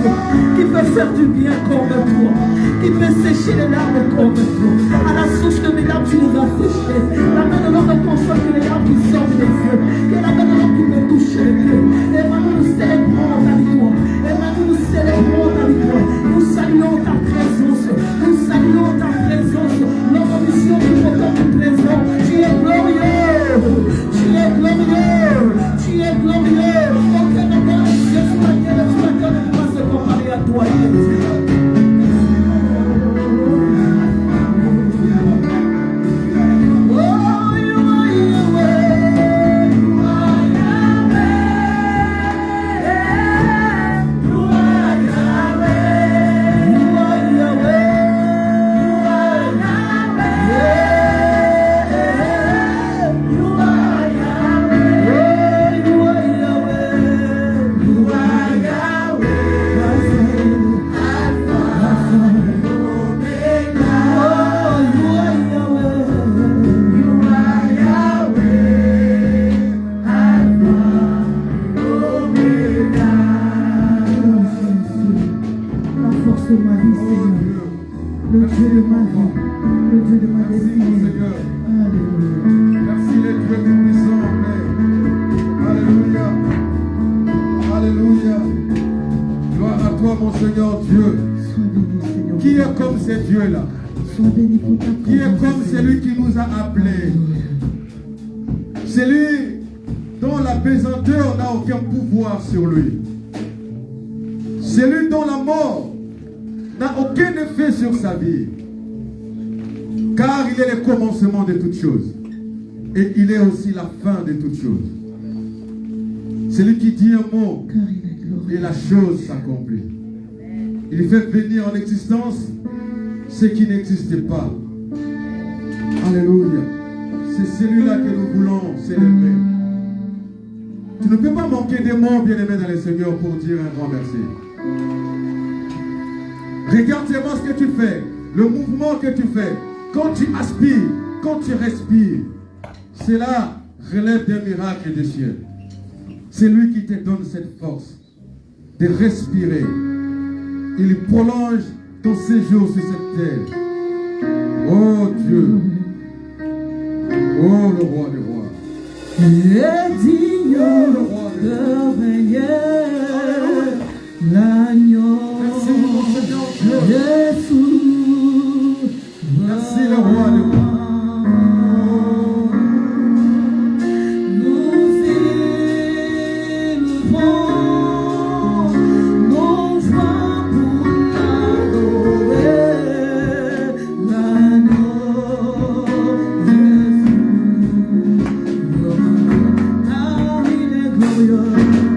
toi, qui peut faire du bien comme toi, qui peut sécher les larmes comme toi. À la source de mes larmes, tu nous as séchés. La main de l'homme console que les larmes qui sortent des yeux, que la main de l'homme qui peut toucher les yeux. Et maintenant nous célébrons ta victoire. Et maintenant nous célébrons ta victoire. Nous saluons ta présence. Nous saluons ta présence. Notre mission qui peut être présent. Tu es glorieux. Tu es glorieux. Tu es glorieux. Aucun autre Dieu sur la terre ne pourra se comparer à toi. Qui est comme celui qui nous a appelés. Celui dont la pesanteur n'a aucun pouvoir sur lui. Celui dont la mort n'a aucun effet sur sa vie. Car il est le commencement de toutes choses. Et il est aussi la fin de toutes choses. Celui qui dit un mot et la chose s'accomplit. Il fait venir en existence ce qui n'existait pas. Alléluia. C'est celui-là que nous voulons célébrer. Tu ne peux pas manquer des mots, bien-aimés dans le Seigneur, pour dire un grand merci. Regarde seulement ce que tu fais, le mouvement que tu fais, quand tu aspires, quand tu respires. Cela relève des miracles du ciel. C'est lui qui te donne cette force de respirer. Il prolonge ton séjour sur cette terre. Oh Dieu. Oh le roi des rois. Il est digne de régner. L'agneau de Jésus. Merci le roi des rois. Glorieux.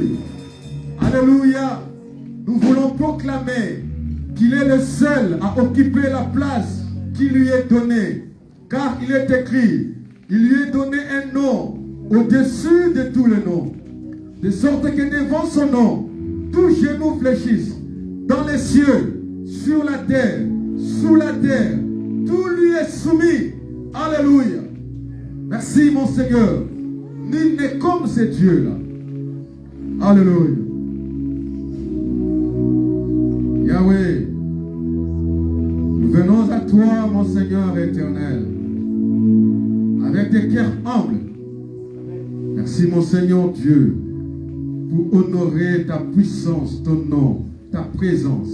aujourd'hui, alléluia, nous voulons proclamer qu'il est le seul à occuper la place qui lui est donnée. Car il est écrit, il lui est donné un nom au-dessus de tous les noms. De sorte que devant son nom, tous genoux fléchissent, dans les cieux, sur la terre, sous la terre, tout lui est soumis. Alléluia. Merci mon Seigneur. Nul n'est comme ce Dieu-là. Alléluia. Yahweh, nous venons à toi, mon Seigneur éternel, avec des cœurs humbles. Merci mon Seigneur Dieu, pour honorer ta puissance, ton nom, ta présence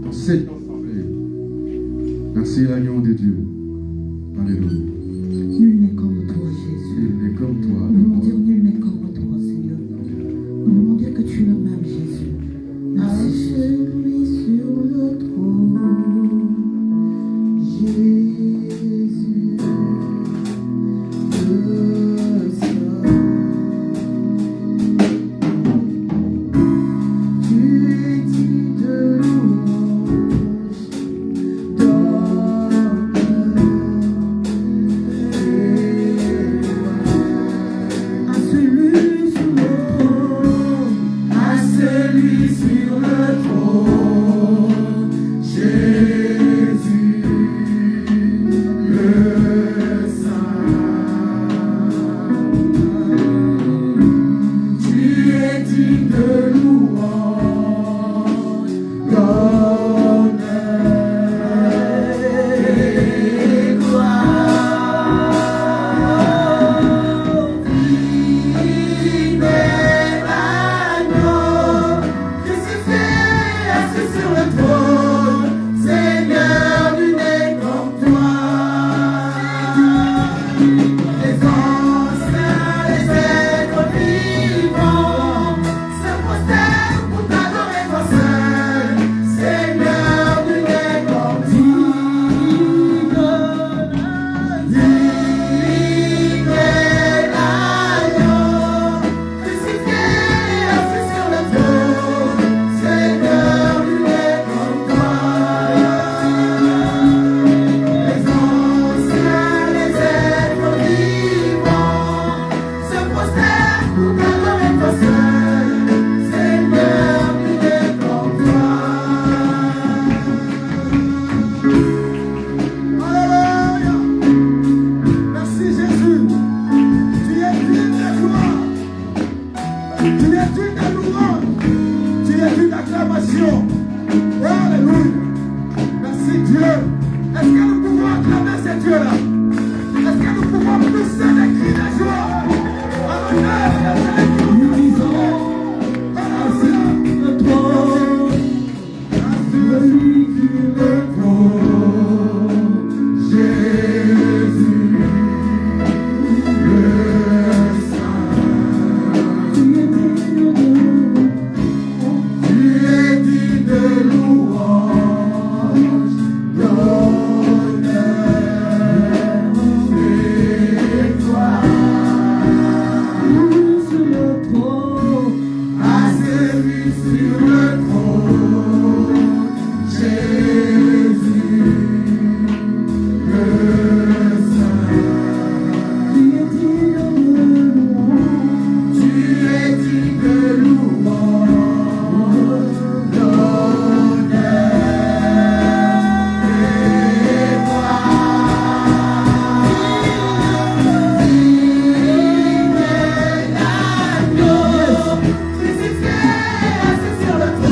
dans cette assemblée. Merci l'agneau de Dieu. Alléluia. Nul n'est comme toi, Jésus. Nul n'est comme toi. Nous voulons dire nul n'est comme toi, Seigneur. Nous voulons dire que tu es le même, Jésus. Merci. Celui sur le trône, Jésus, le Saint. Tu es digne de louange, d'honneur et gloire. À celui sur le trône, À celui sur le trône, Jésus, le Saint. Tu es digne de louange, d'honneur et gloire. Il est l'agneau crucifié, assis sur le trône, Seigneur, nul n'est comme toi. Les anciens, les êtres vivants se prosternent pour t'adorer toi seul, Seigneur, nul n'est comme toi. Digne est l'agneau crucifié, assis sur le trône, Seigneur, nul n'est comme toi. Les anciens, les êtres vivants se prosternent pour t'adorer toi seul, Seigneur, nul n'est comme toi. Alléluia. Merci Jésus. Tu es digne de gloire. Tu es digne de louange. Tu es digne d'acclamation. Alléluia. Merci Dieu. Est-ce que nous pouvons acclamer ce Dieu-là? Est-ce que nous pouvons pousser des cris de joie en l'honneur de celui qui nous disons? Alléluia. le trône, Celui qui le trône, Jésus, le Saint. tu es digne de Tu es digne de louange, d'honneur et gloire. sur le trône, À celui sur le trône, Jésus, le Saint. tu es digne de louange. Tu es digne de louange, d'honneur et gloire. Digne est l'agneau crucifié, assis sur le trône.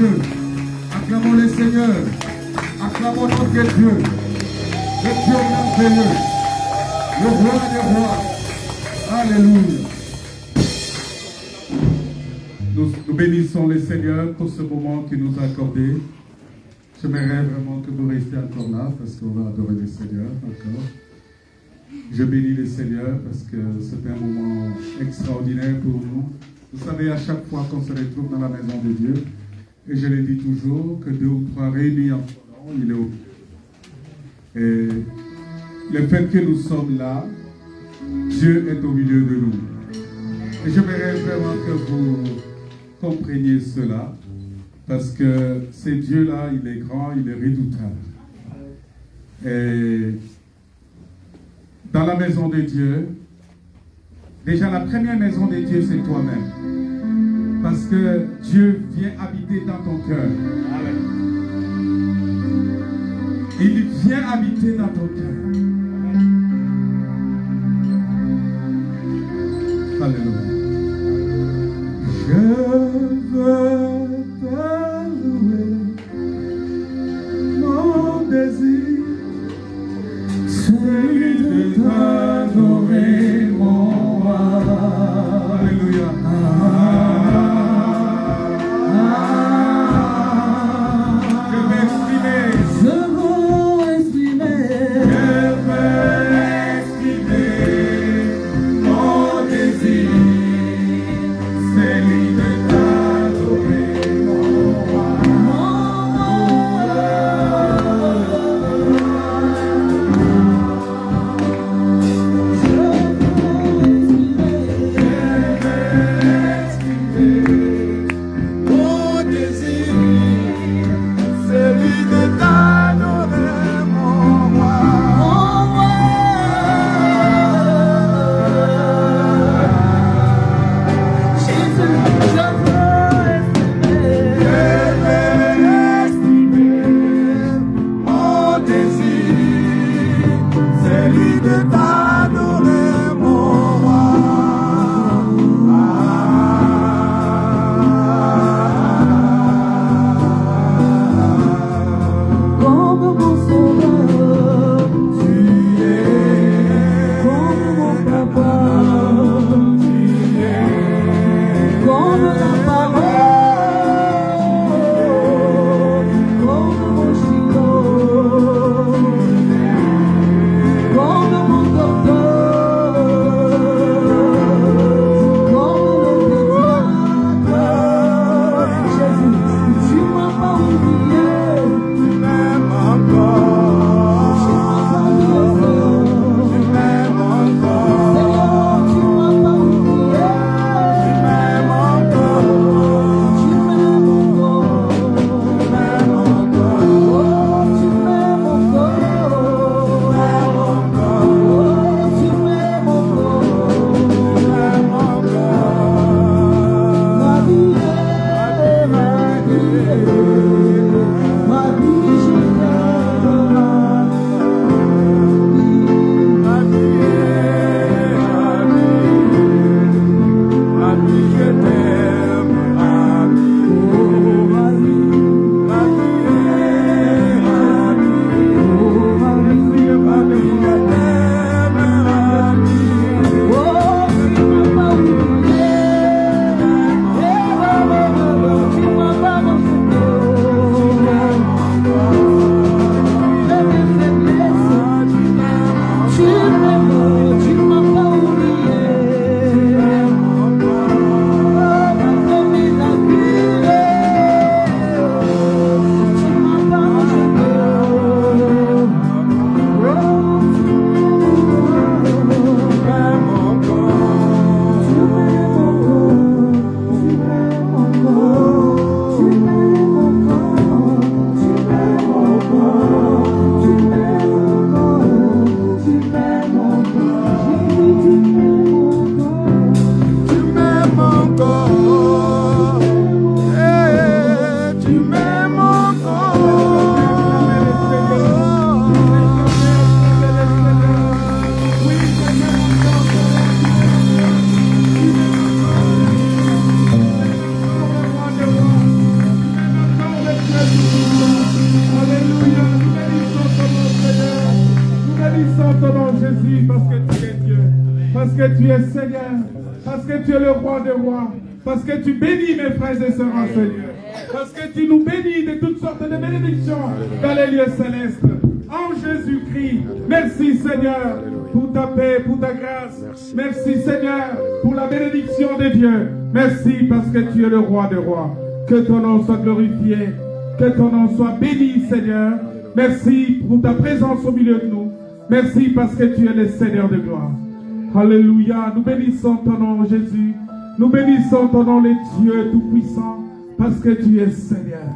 Dieu. Acclamons le Seigneur. Acclamons notre Dieu. Le Dieu merveilleux. Le roi des rois. Alléluia. Nous bénissons le Seigneur pour ce moment qu'il nous a accordé. J'aimerais vraiment que vous restiez encore là parce qu'on va adorer le Seigneur encore. Je bénis le Seigneur parce que c'est un moment extraordinaire pour nous. Vous savez, à chaque fois qu'on se retrouve dans la maison de Dieu, et je le dis toujours, que 2 ou 3 réunis en son nom, il est au milieu. Et le fait que nous sommes là, Dieu est au milieu de nous. Et j'aimerais vraiment que vous compreniez cela, parce que ce Dieu-là, il est grand, il est redoutable. Et dans la maison de Dieu, déjà la première maison de Dieu, c'est toi-même. Parce que Dieu vient habiter dans ton cœur. Il vient habiter dans ton cœur. Alléluia. Je veux te louer, mon désir, celui de t'adorer, mon roi. Alléluia. Je vais exprimer. Je veux exprimer mon désir. Celui de t'adorer, mon roi. Je veux exprimer mon désir. Celui de t'adorer, mon roi. Jésus, parce que tu es Dieu, parce que tu es Seigneur, parce que tu es le roi des rois, parce que tu bénis mes frères et sœurs en Seigneur, parce que tu nous bénis de toutes sortes de bénédictions dans les lieux célestes. En Jésus-Christ, merci Seigneur pour ta paix, pour ta grâce. Merci Seigneur pour la bénédiction de Dieu. Merci parce que tu es le roi des rois. Que ton nom soit glorifié, que ton nom soit béni Seigneur. Merci pour ta présence au milieu de nous. Merci parce que tu es le Seigneur de gloire. Alléluia, nous bénissons ton nom Jésus. Nous bénissons ton nom les dieux tout-puissants parce que tu es Seigneur.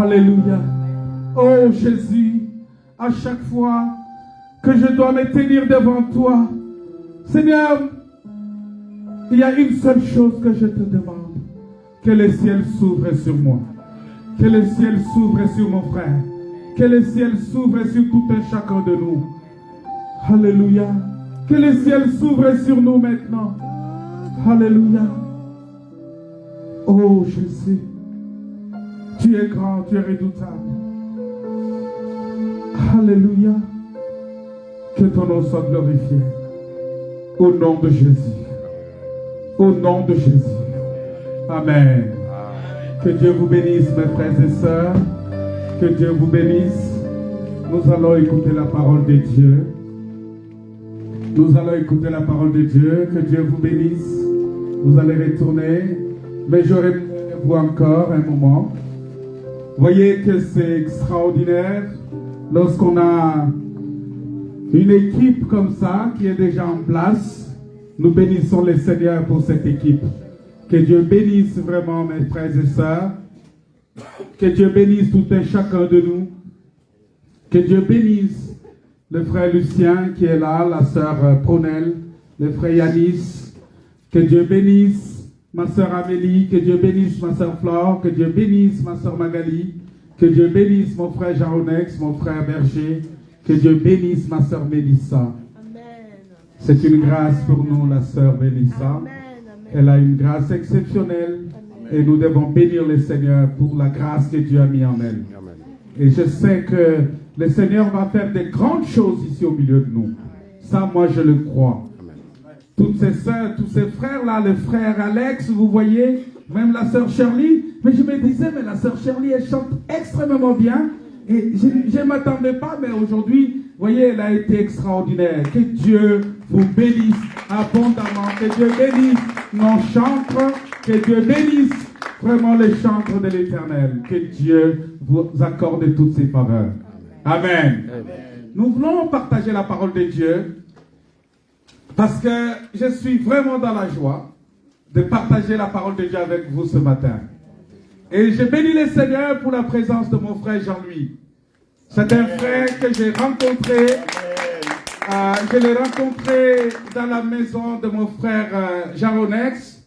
Alléluia. Oh Jésus, à chaque fois que je dois me tenir devant toi, Seigneur, il y a une seule chose que je te demande, que le ciel s'ouvre sur moi, que le ciel s'ouvre sur mon frère, que le ciel s'ouvre sur tout un chacun de nous. Alléluia, que le ciel s'ouvre sur nous maintenant. Alléluia. Oh Jésus, tu es grand, tu es redoutable. Alléluia. Que ton nom soit glorifié. Au nom de Jésus. Au nom de Jésus. Amen. Que Dieu vous bénisse, mes frères et sœurs. Que Dieu vous bénisse. Nous allons écouter la parole de Dieu. Nous allons écouter la parole de Dieu. Que Dieu vous bénisse. Vous allez retourner. Mais j'aurai vous encore un moment. Voyez que c'est extraordinaire lorsqu'on a une équipe comme ça qui est déjà en place. Nous bénissons le Seigneur pour cette équipe. Que Dieu bénisse vraiment mes frères et sœurs. Que Dieu bénisse tout un chacun de nous. Que Dieu bénisse le frère Lucien qui est là, la sœur Pronel, le frère Yanis. Que Dieu bénisse ma sœur Amélie, que Dieu bénisse ma sœur Flore, que Dieu bénisse ma sœur Magali, que Dieu bénisse mon frère Jaronex, mon frère Berger, que Dieu bénisse ma sœur Mélissa. C'est une grâce pour nous, la sœur Mélissa. Elle a une grâce exceptionnelle et nous devons bénir le Seigneur pour la grâce que Dieu a mis en elle. Et je sais que le Seigneur va faire de grandes choses ici au milieu de nous. Ça, moi, je le crois. Toutes ces sœurs, tous ces frères-là, le frère Alex, vous voyez, même la sœur Shirley. Mais je me disais, mais la sœur Shirley, elle chante extrêmement bien. Et je ne m'attendais pas, mais aujourd'hui, vous voyez, elle a été extraordinaire. Que Dieu vous bénisse abondamment. Que Dieu bénisse nos chantres. Que Dieu bénisse vraiment les chantres de l'Éternel. Que Dieu vous accorde toutes ses faveurs. Amen. Nous voulons partager la parole de Dieu. Parce que je suis vraiment dans la joie de partager la parole de Dieu avec vous ce matin. Et je bénis le Seigneur pour la présence de mon frère Jean-Louis. C'est un frère que j'ai rencontré. Je l'ai rencontré dans la maison de mon frère Jaronex.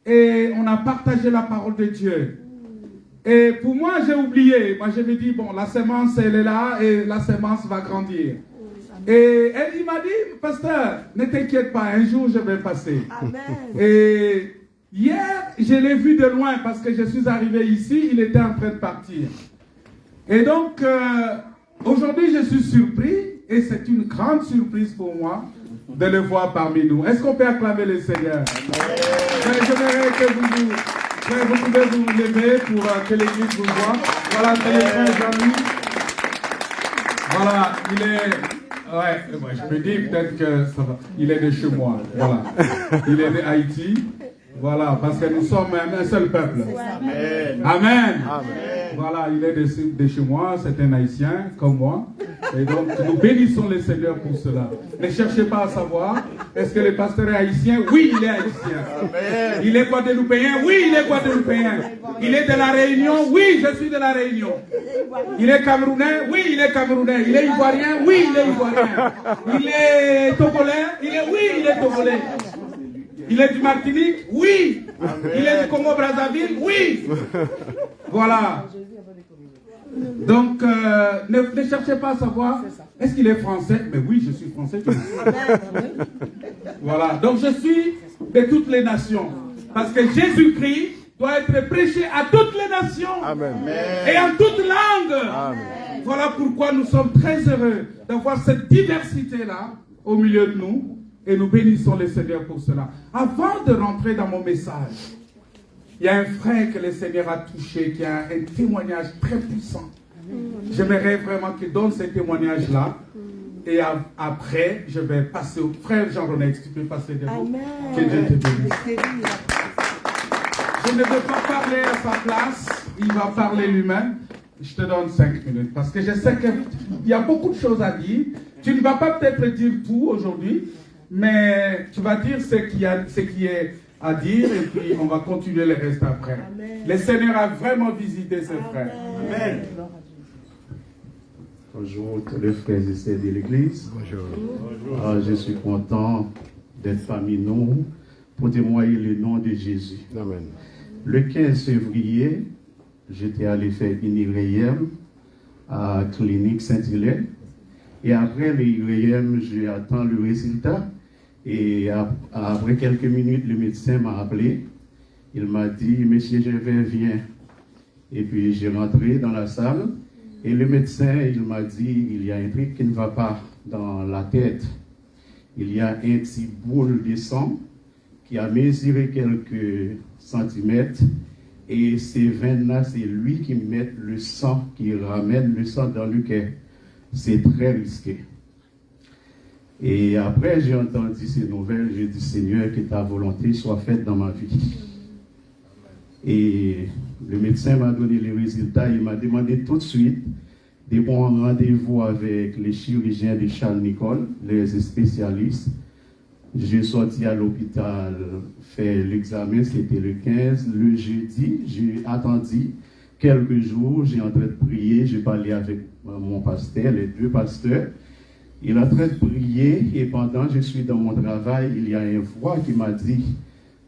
Et on a partagé la parole de Dieu. Et pour moi, j'ai oublié. Moi, je me dis, bon, la semence, elle est là et la semence va grandir. Et il m'a dit, pasteur, ne t'inquiète pas, un jour je vais passer. Amen. Et hier, je l'ai vu de loin parce que je suis arrivé ici, il était en train de partir. Et donc, aujourd'hui, je suis surpris et c'est une grande surprise pour moi de le voir parmi nous. Est-ce qu'on peut acclamer le Seigneur? J'aimerais que vous pouvez vous lever pour que l'église vous voit. Voilà, c'est le frère Jean-Louis. Voilà, il est... Ouais, je peux dire peut-être que ça va. Il est de chez moi. Voilà. Il est de Haïti. Voilà, parce que nous sommes un seul peuple. Amen. Amen. Voilà, il est de chez moi, c'est un Haïtien comme moi. Et donc, nous bénissons le Seigneur pour cela. Ne cherchez pas à savoir, est-ce que le pasteur est haïtien? Oui, il est haïtien. Amen. Il est guadeloupéen? Oui, il est guadeloupéen. Il est de la Réunion? Oui, je suis de la Réunion. Il est camerounais? Oui, il est camerounais. Il est ivoirien? Oui, il est ivoirien. Il est togolais? Oui, il est togolais. Il est du Martinique? Oui. Amen. Il est du Congo-Brazzaville? Oui. Voilà. Donc, ne cherchez pas à savoir, est-ce qu'il est français? Mais oui, je suis français. Voilà. Donc, je suis de toutes les nations. Parce que Jésus-Christ doit être prêché à toutes les nations. Amen. Et en toutes langues. Amen. Voilà pourquoi nous sommes très heureux d'avoir cette diversité-là au milieu de nous. Et nous bénissons le Seigneur pour cela. Avant de rentrer dans mon message, il y a un frère que le Seigneur a touché, qui a un témoignage très puissant. J'aimerais vraiment qu'il donne ce témoignage-là. Et après, je vais passer au frère Jean-René. Tu peux passer devant. Que Dieu te bénisse. Je ne veux pas parler à sa place. Il va parler lui-même. Je te donne 5 minutes. Parce que je sais qu'il y a beaucoup de choses à dire. Tu ne vas pas peut-être dire tout aujourd'hui. Mais tu vas dire ce qui est à dire. Et puis on va continuer le reste après. Amen. Le Seigneur a vraiment visité ses frères. Amen. Bonjour tous les frères et sœurs de l'Église. Bonjour. Je suis content d'être parmi nous pour témoigner le nom de Jésus. Amen. Le 15 février, j'étais allé faire une IRM à Clinique Saint-Hilaire. Et après l'IRM, j'attends le résultat. Et après quelques minutes, le médecin m'a appelé. Il m'a dit, Monsieur Gervais, viens. Et puis j'ai rentré dans la salle. Et le médecin, il m'a dit, il y a un truc qui ne va pas dans la tête. Il y a un petit boule de sang qui a mesuré quelques centimètres. Et ces veines-là, c'est lui qui met le sang, qui ramène le sang dans le cœur. C'est très risqué. Et après, j'ai entendu ces nouvelles. J'ai dit, Seigneur, que ta volonté soit faite dans ma vie. Et le médecin m'a donné les résultats. Il m'a demandé tout de suite de prendre rendez-vous avec les chirurgiens de Charles Nicolle, les spécialistes. J'ai sorti à l'hôpital faire l'examen, c'était le 15. Le jeudi, j'ai attendu quelques jours, j'ai en train de prier, j'ai parlé avec mon pasteur, les 2 pasteurs. Il est en train de prier et pendant que je suis dans mon travail, il y a une voix qui m'a dit,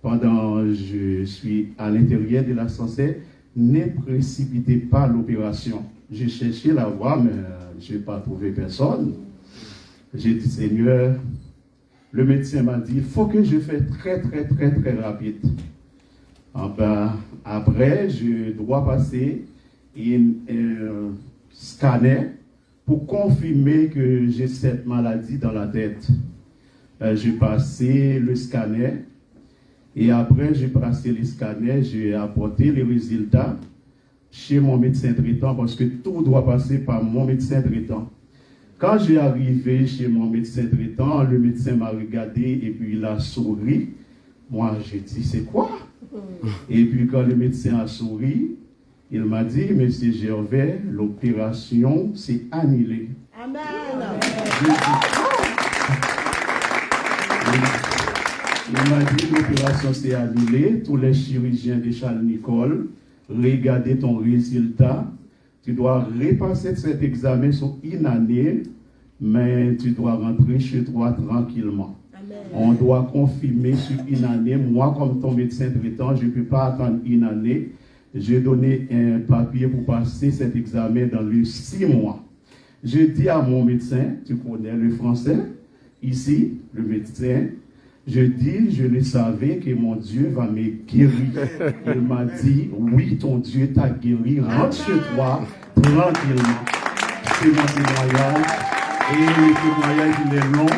pendant que je suis à l'intérieur de l'ascenseur, ne précipitez pas l'opération. J'ai cherché la voix, mais je n'ai pas trouvé personne. J'ai dit, Seigneur, le médecin m'a dit, il faut que je fasse très rapide. Après, je dois passer un scanner pour confirmer que j'ai cette maladie dans la tête. J'ai passé le scanner et après j'ai passé le scanner, j'ai apporté les résultats chez mon médecin traitant parce que tout doit passer par mon médecin traitant. Quand j'ai arrivé chez mon médecin traitant, le médecin m'a regardé et puis il a souri. Moi, j'ai dit, c'est quoi? Et puis quand le médecin a souri, il m'a dit, Monsieur Gervais, l'opération s'est annulée. Amen. Il m'a dit, l'opération s'est annulée. Tous les chirurgiens de Charles Nicolle, regardez ton résultat. Tu dois repasser cet examen sur une année, mais tu dois rentrer chez toi tranquillement. Amen. On doit confirmer sur une année. Moi, comme ton médecin traitant, je ne peux pas attendre une année. J'ai donné un papier pour passer cet examen dans les 6 mois. Je dis à mon médecin, tu connais le français, ici, le médecin, je dis, je le savais que mon Dieu va me guérir. Il m'a dit, oui, ton Dieu t'a guéri, rentre chez toi tranquillement. C'est mon témoignage. Et le témoignage, il est long,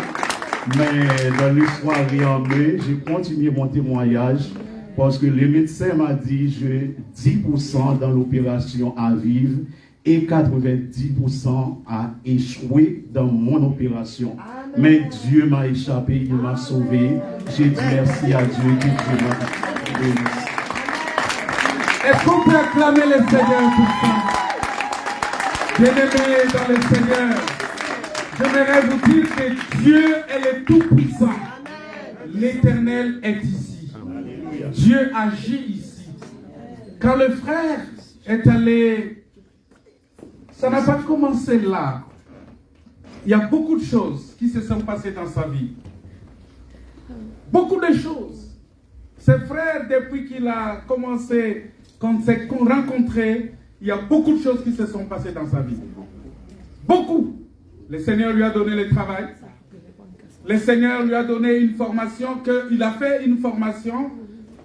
mais dans les soirées en mai, j'ai continué mon témoignage parce que le médecin m'a dit, j'ai 10% dans l'opération à vivre et 90% à échouer dans mon opération. Amen. Mais Dieu m'a échappé, il m'a sauvé. J'ai dit merci à Dieu que Dieu m'a béni. Est-ce qu'on peut acclamer le Seigneur pour ça? Bien-aimés dans le Seigneur, j'aimerais vous dire que Dieu est le Tout-Puissant. L'Éternel est ici. Dieu agit ici. Quand le frère est allé, ça n'a pas commencé là. Il y a beaucoup de choses qui se sont passées dans sa vie. Beaucoup de choses. Ce frère, depuis qu'il a commencé, quand on s'est rencontré, il y a beaucoup de choses qui se sont passées dans sa vie. Beaucoup. Le Seigneur lui a donné le travail. Le Seigneur lui a donné une formation, il a fait une formation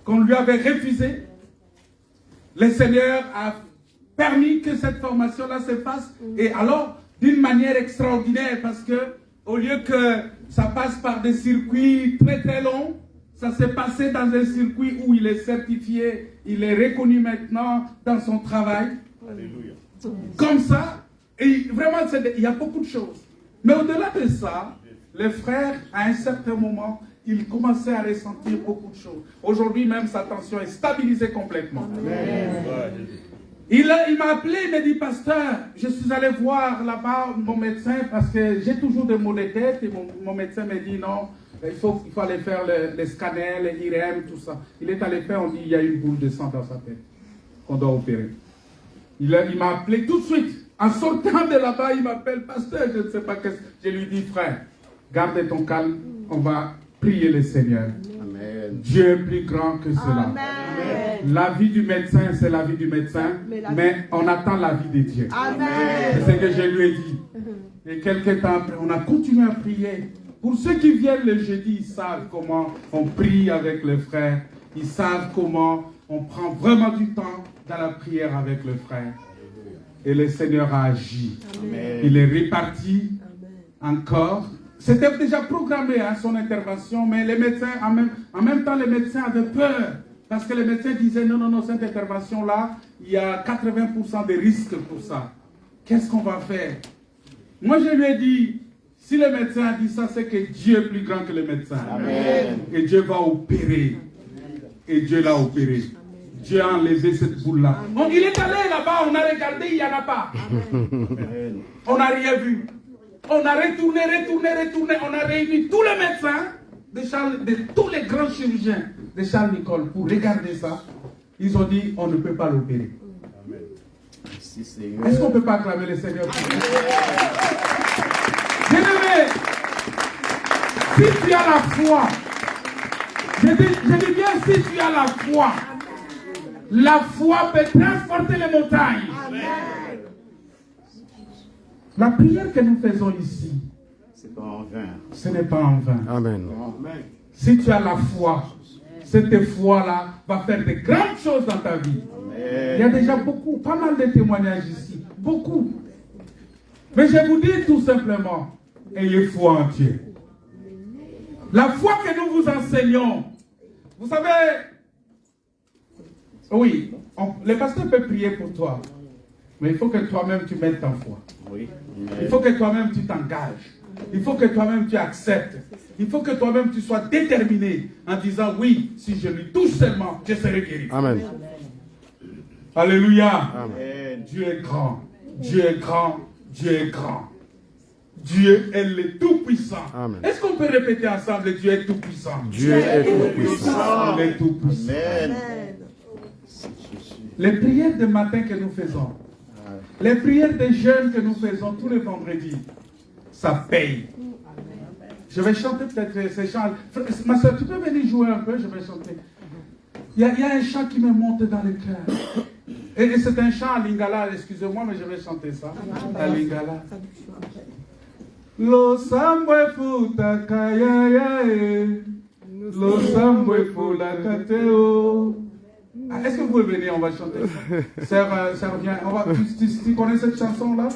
qu'on lui avait refusée. Le Seigneur a permis que cette formation-là se fasse. Et alors, d'une manière extraordinaire, parce que au lieu que ça passe par des circuits très très longs, ça s'est passé dans un circuit où il est certifié, il est reconnu maintenant dans son travail. Alléluia. Comme ça, et vraiment, il y a beaucoup de choses. Mais au-delà de ça, les frères, à un certain moment, ils commençaient à ressentir beaucoup de choses. Aujourd'hui même, sa tension est stabilisée complètement. Il m'a appelé, il m'a dit, pasteur, je suis allé voir là-bas mon médecin parce que j'ai toujours des maux de tête et mon médecin m'a dit non, il faut aller faire les scanners, les IRM, tout ça. Il est allé faire, on dit, il y a une boule de sang dans sa tête qu'on doit opérer. Il m'a appelé tout de suite. En sortant de là-bas, il m'appelle, pasteur, je ne sais pas qu'est-ce que... Je lui dis, frère, garde ton calme, on va prier le Seigneur. Amen. Dieu est plus grand que cela. Amen. La vie du médecin, c'est la vie du médecin, mais on attend la vie de Dieu. Amen. C'est ce que je lui ai dit. Et quelques temps après, on a continué à prier. Pour ceux qui viennent le jeudi, ils savent comment on prie avec les frères. Ils savent comment on prend vraiment du temps dans la prière avec le frère. Et le Seigneur a agi. Amen. Il est réparti encore. C'était déjà programmé, son intervention, mais les médecins, en même temps, les médecins avaient peur. Parce que les médecins disaient, non, cette intervention-là, il y a 80% de risques pour ça. Qu'est-ce qu'on va faire? Moi, je lui ai dit, si le médecin a dit ça, c'est que Dieu est plus grand que le médecin. Amen. Et Dieu va opérer. Et Dieu l'a opéré. Dieu a enlevé cette boule-là. Il est allé là-bas, on a regardé, il n'y en a pas. Amen. On n'a rien vu. On a retourné, on a réuni tous les médecins de tous les grands chirurgiens de Charles Nicolle pour regarder ça. Ils ont dit, on ne peut pas l'opérer. Amen. Merci Seigneur. Est-ce qu'on ne peut pas acclamer le Seigneur? Bien-aimé, si tu as la foi, je dis bien si tu as la foi peut transporter les montagnes. Amen. La prière que nous faisons ici, C'est pas en vain. ce n'est pas en vain. Amen. Amen. Si tu as la foi, cette foi-là va faire de grandes choses dans ta vie. Il y a déjà pas mal de témoignages ici. Beaucoup. Mais je vous dis tout simplement, ayez foi en Dieu. La foi que nous vous enseignons, vous savez, oui, le pasteur peut prier pour toi, mais il faut que toi-même tu mettes ta foi. Oui. Il faut que toi-même tu t'engages. Il faut que toi-même tu acceptes. Il faut que toi-même tu sois déterminé en disant oui, si je lui touche seulement, je serai guéri. Amen. Alléluia. Amen. Dieu est grand. Dieu est grand. Dieu est grand. Dieu est le Tout-Puissant. Amen. Est-ce qu'on peut répéter ensemble, Dieu est Tout-Puissant? Dieu est tout-puissant. Il est Tout-Puissant. Amen. Les prières de matin que nous faisons, les prières des jeunes que nous faisons tous les vendredis, ça paye. Je vais chanter peut-être ces chants. Ma soeur, tu peux venir jouer un peu? Je vais chanter. Il y a un chant qui me monte dans le cœur. Et c'est un chant à lingala, excusez-moi, mais je vais chanter ça. À lingala. Lo sambwe futa kayayae, lo sambwe fula kateo. Est-ce que vous pouvez venir, on va chanter ça. Sœur, viens. Tu connais cette chanson-là?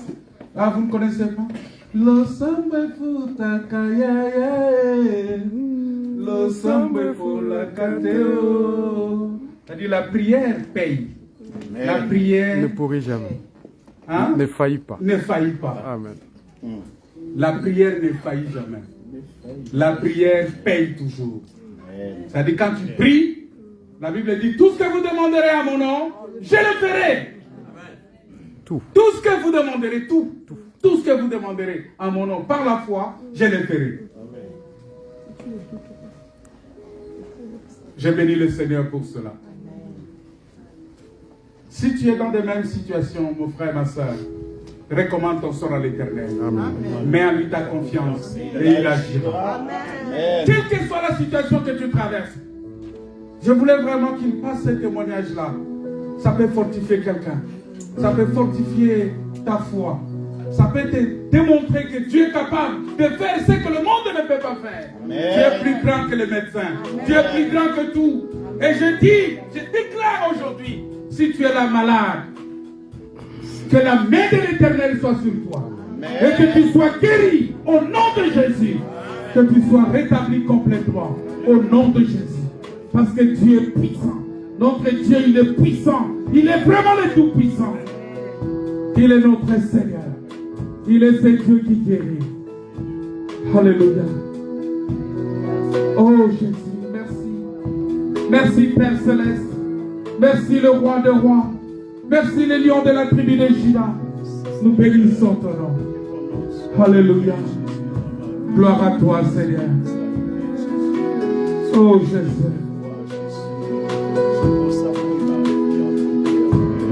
Ah, vous ne connaissez pas? Lo sambwe futa kayayae, lo sambwe fula kateo. C'est-à-dire la prière paye. La prière Ne pourrit jamais. hein, Ne faillit pas. ne faillit pas. Amen. La prière ne faillit jamais. La prière paye toujours. C'est-à-dire quand tu pries, la Bible dit tout ce que vous demanderez à mon nom, je le ferai. Tout. Tout ce que vous demanderez, tout ce que vous demanderez à mon nom par la foi, je le ferai. Je bénis le Seigneur pour cela. Si tu es dans les mêmes situations, mon frère, ma soeur, recommande ton sort à l'Éternel. Amen. Mets en lui ta confiance et il agira. Amen. Quelle que soit la situation que tu traverses, je voulais vraiment qu'il passe ce témoignage-là. Ça peut fortifier quelqu'un. Ça peut fortifier ta foi. Ça peut te démontrer que Dieu est capable de faire ce que le monde ne peut pas faire. Amen. Dieu est plus grand que les médecins. Dieu est plus grand que tout. Et je déclare aujourd'hui, si tu es là malade, Que la main de l'Éternel soit sur toi. Et que tu sois guéri au nom de Jésus. Que tu sois rétabli complètement au nom de Jésus. Parce que Dieu est puissant. Notre Dieu, il est puissant. Il est vraiment le Tout-Puissant. Il est notre Seigneur. Il est ce Dieu qui guérit. Alléluia. Oh Jésus, merci. Merci Père Céleste. Merci le Roi de Rois. Merci le lion de la tribu de Juda. Nous bénissons ton nom. Alléluia. Gloire à toi Seigneur. Oh Jésus.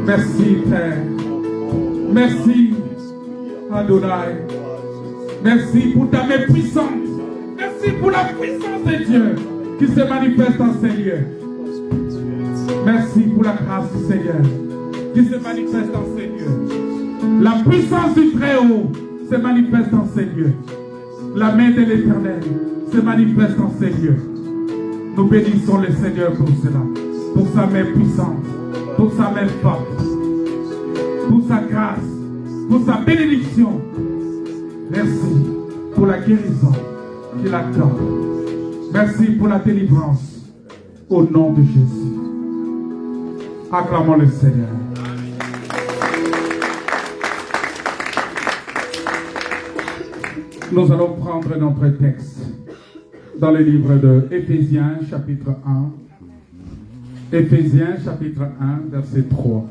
Merci Père. Merci Adonai. Merci pour ta main puissante. Merci pour la puissance de Dieu qui se manifeste en ces lieux. Merci pour la grâce du Seigneur qui se manifeste en ces lieux. La puissance du Très-Haut se manifeste en ces lieux. La main de l'Éternel se manifeste en ces lieux. Nous bénissons le Seigneur pour cela, pour sa main puissante, pour sa main forte, pour sa grâce, pour sa bénédiction. Merci pour la guérison qu'il accorde. Merci pour la délivrance au nom de Jésus. Acclamons le Seigneur. Nous allons prendre notre texte dans le livre de Éphésiens chapitre 1. Éphésiens chapitre 1 verset 3.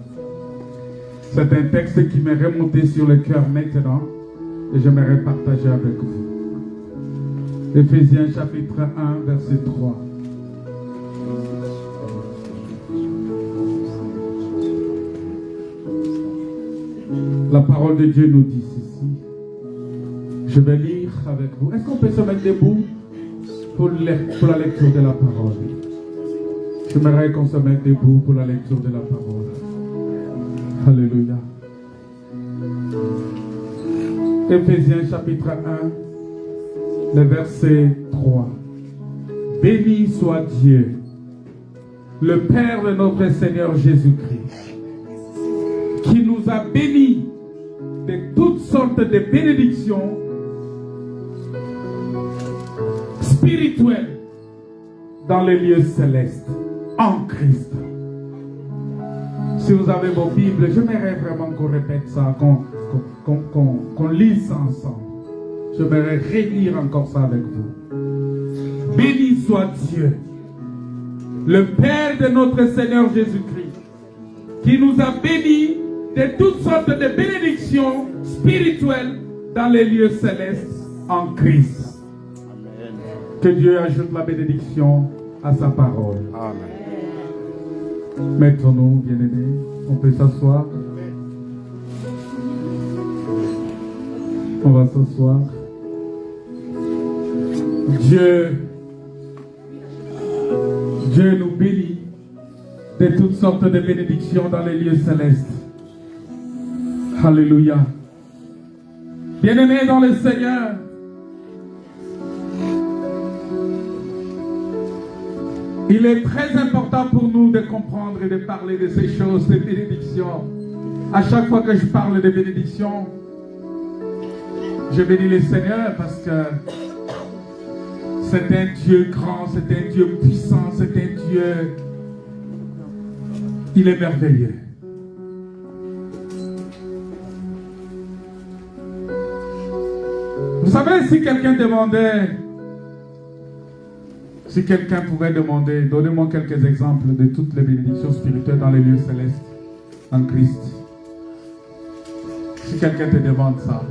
C'est un texte qui m'est remonté sur le cœur maintenant et j'aimerais partager avec vous. Éphésiens chapitre 1 verset 3. La parole de Dieu nous dit ceci. Je vais lire avec vous. Est-ce qu'on peut se mettre debout pour la lecture de la parole? J'aimerais qu'on se mette debout pour la lecture de la parole. Alléluia. Éphésiens chapitre 1, le verset 3. Béni soit Dieu, le Père de notre Seigneur Jésus-Christ, qui nous a bénis de toutes sortes de bénédictions spirituelles dans les lieux célestes en Christ. Si vous avez vos Bibles, j'aimerais vraiment qu'on répète ça, qu'on lise ça ensemble. J'aimerais relire encore ça avec vous. Béni soit Dieu, le Père de notre Seigneur Jésus-Christ, qui nous a bénis de toutes sortes de bénédictions spirituelles dans les lieux célestes en Christ. Amen. Que Dieu ajoute la bénédiction à sa parole. Amen. Mettons-nous, bien-aimés. On peut s'asseoir. On va s'asseoir. Dieu nous bénit de toutes sortes de bénédictions dans les lieux célestes. Alléluia. Bien-aimés dans le Seigneur, il est très important pour nous de comprendre et de parler de ces choses, de bénédictions. À chaque fois que je parle de bénédictions, je bénis le Seigneur parce que c'est un Dieu grand, c'est un Dieu puissant, c'est un Dieu, il est merveilleux. Vous savez, si quelqu'un pouvait demander, donnez-moi quelques exemples de toutes les bénédictions spirituelles dans les lieux célestes en Christ. Si quelqu'un te demande ça,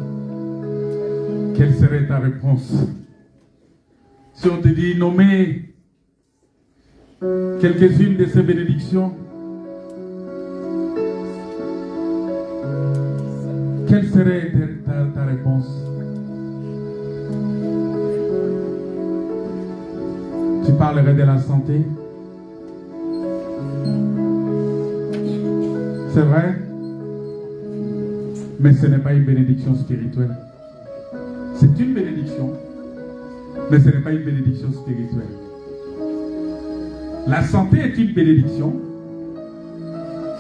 quelle serait ta réponse? Si on te dit nommer quelques-unes de ces bénédictions, quelle serait ta réponse? Tu parlerais de la santé? C'est vrai? Mais ce n'est pas une bénédiction spirituelle. C'est une bénédiction, mais ce n'est pas une bénédiction spirituelle. La santé est une bénédiction,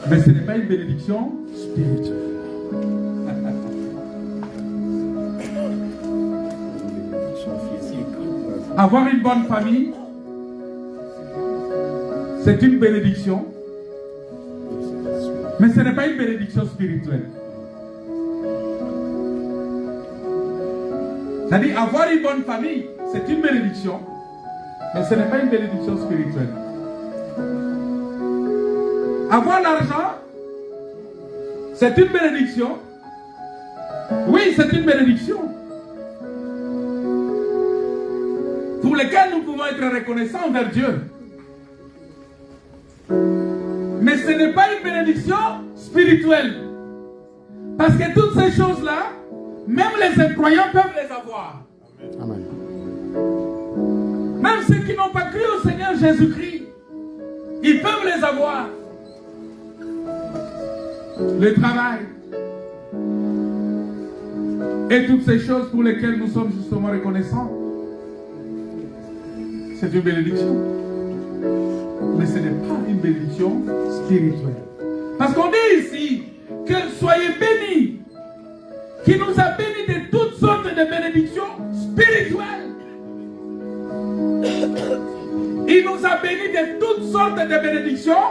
mais ce n'est pas une bénédiction spirituelle. Avoir une bonne famille, c'est une bénédiction, mais ce n'est pas une bénédiction spirituelle. C'est-à-dire, avoir une bonne famille, c'est une bénédiction, mais ce n'est pas une bénédiction spirituelle. Avoir l'argent, c'est une bénédiction. Oui, c'est une bénédiction pour lesquelles nous pouvons être reconnaissants envers Dieu. Mais ce n'est pas une bénédiction spirituelle. Parce que toutes ces choses-là, même les incroyants peuvent les avoir. Amen. Même ceux qui n'ont pas cru au Seigneur Jésus-Christ, ils peuvent les avoir. Le travail. Et toutes ces choses pour lesquelles nous sommes justement reconnaissants. C'est une bénédiction. Mais ce n'est pas une bénédiction spirituelle. Parce qu'on dit ici que soyez bénis, qui nous a bénis de toutes sortes de bénédictions spirituelles. Il nous a bénis de toutes sortes de bénédictions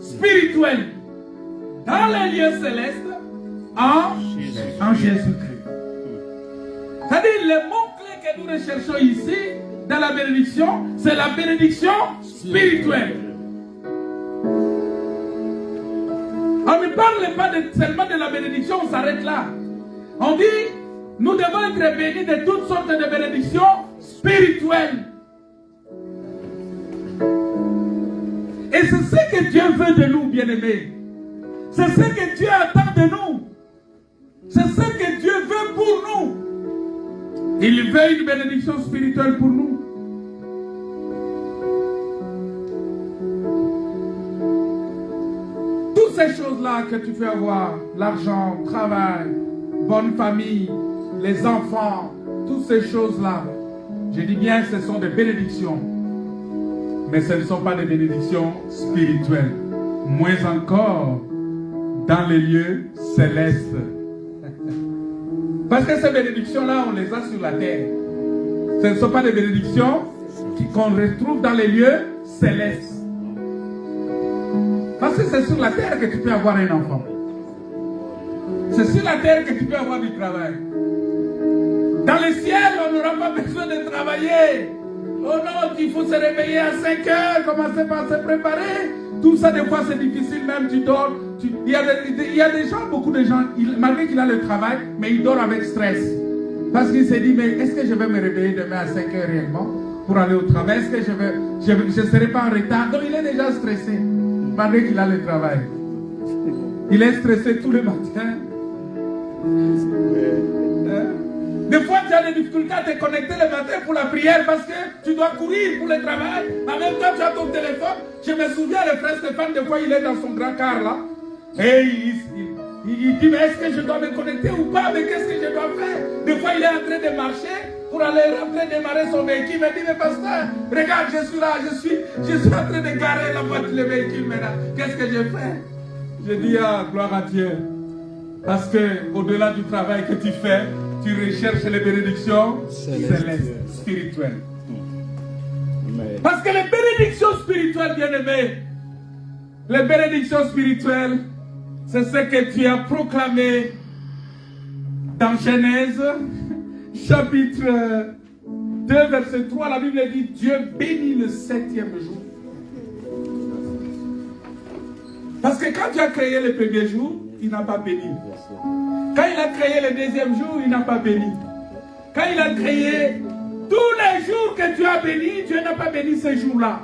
spirituelles dans les lieux célestes en Jésus-Christ. C'est-à-dire, le mot-clé que nous recherchons ici dans la bénédiction, c'est la bénédiction spirituelle. On ne parle pas seulement de la bénédiction, on s'arrête là. On dit, nous devons être bénis de toutes sortes de bénédictions spirituelles. Et c'est ce que Dieu veut de nous, bien-aimés. C'est ce que Dieu attend de nous. C'est ce que Dieu veut pour nous. Il veut une bénédiction spirituelle pour nous. Toutes ces choses-là que tu peux avoir, l'argent, le travail, bonne famille, les enfants, toutes ces choses-là, je dis bien ce sont des bénédictions. Mais ce ne sont pas des bénédictions spirituelles. Moins encore dans les lieux célestes. Parce que ces bénédictions-là, on les a sur la terre. Ce ne sont pas des bénédictions qu'on retrouve dans les lieux célestes. Parce que c'est sur la terre que tu peux avoir un enfant. C'est sur la terre que tu peux avoir du travail. Dans le ciel, on n'aura pas besoin de travailler. Oh non, il faut se réveiller à 5 heures, commencer par se préparer. Tout ça, des fois, c'est difficile, même tu dors. Il y a des gens, beaucoup de gens, malgré qu'il a le travail, mais il dort avec stress. Parce qu'il s'est dit, mais est-ce que je vais me réveiller demain à 5 heures réellement pour aller au travail? Est-ce que je ne serai pas en retard? Donc il est déjà stressé, malgré qu'il a le travail. Il est stressé tous les matins. Des fois, tu as des difficultés à te connecter le matin pour la prière parce que tu dois courir pour le travail. En même temps, tu as ton téléphone. Je me souviens, le frère Stéphane, des fois, il est dans son grand car là. Et il dit, mais est-ce que je dois me connecter ou pas? Mais qu'est-ce que je dois faire? Des fois, il est en train de marcher pour aller rentrer, démarrer son véhicule. Il me dit, mais pasteur, regarde, je suis là, je suis en train de garer la voiture, le véhicule maintenant. Qu'est-ce que je fais? Je dis, ah, gloire à Dieu. Parce que au-delà du travail que tu fais, tu recherches les bénédictions célestes, spirituelles. Parce que les bénédictions spirituelles, bien-aimés, les bénédictions spirituelles, c'est ce que tu as proclamé dans Genèse, chapitre 2, verset 3. La Bible dit, Dieu bénit le 7e jour. Parce que quand tu as créé le premier jour, il n'a pas béni. Quand il a créé le deuxième jour, il n'a pas béni. Quand il a créé tous les jours que tu as béni, Dieu n'a pas béni ces jours-là.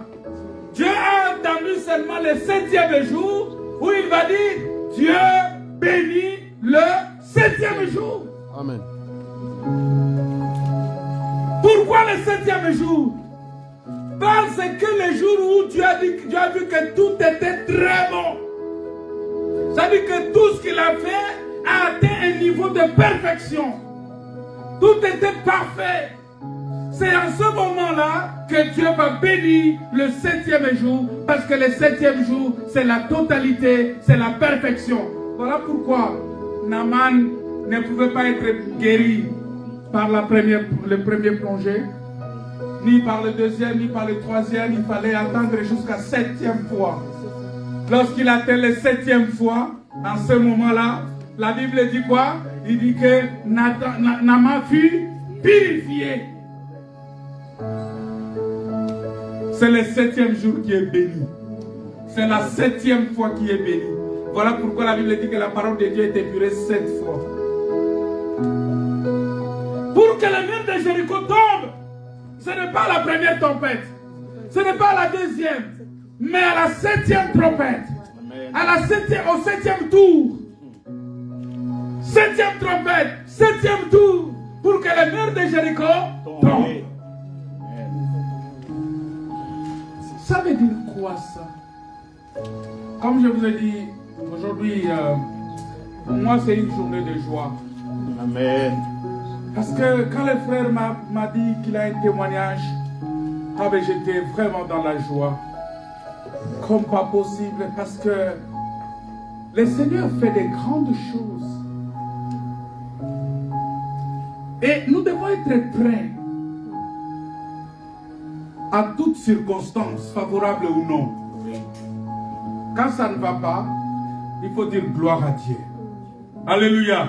Dieu a entendu seulement le 7e jour où il va dire, Dieu bénit le 7e jour. Amen. Pourquoi le 7e jour? Parce que le jour où tu as vu que tout était très bon. Ça veut dire que tout ce qu'il a fait a atteint un niveau de perfection. Tout était parfait. C'est en ce moment-là que Dieu va bénir le 7e jour, parce que le 7e jour, c'est la totalité, c'est la perfection. Voilà pourquoi Naaman ne pouvait pas être guéri par le premier plongée, ni par le deuxième, ni par le troisième. Il fallait attendre jusqu'à 7e fois. Lorsqu'il atteint la 7e fois, en ce moment-là, la Bible dit quoi? Il dit que Naaman fut purifié. C'est le 7e jour qui est béni. C'est la 7e fois qui est béni. Voilà pourquoi la Bible dit que la parole de Dieu est épurée 7 fois. Pour que le mur de Jéricho tombe, ce n'est pas la première tempête, ce n'est pas la deuxième, mais à la 7e trompette, au 7e tour. 7e trompette, 7e tour, pour que le mur de Jéricho tombe. Ça veut dire quoi ça? Comme je vous ai dit, aujourd'hui, pour moi c'est une journée de joie. Amen. Parce que quand le frère m'a dit qu'il a un témoignage, j'étais vraiment dans la joie. Comme pas possible, parce que le Seigneur fait des grandes choses. Et nous devons être prêts à toutes circonstances, favorables ou non. Quand ça ne va pas, il faut dire gloire à Dieu. Alléluia.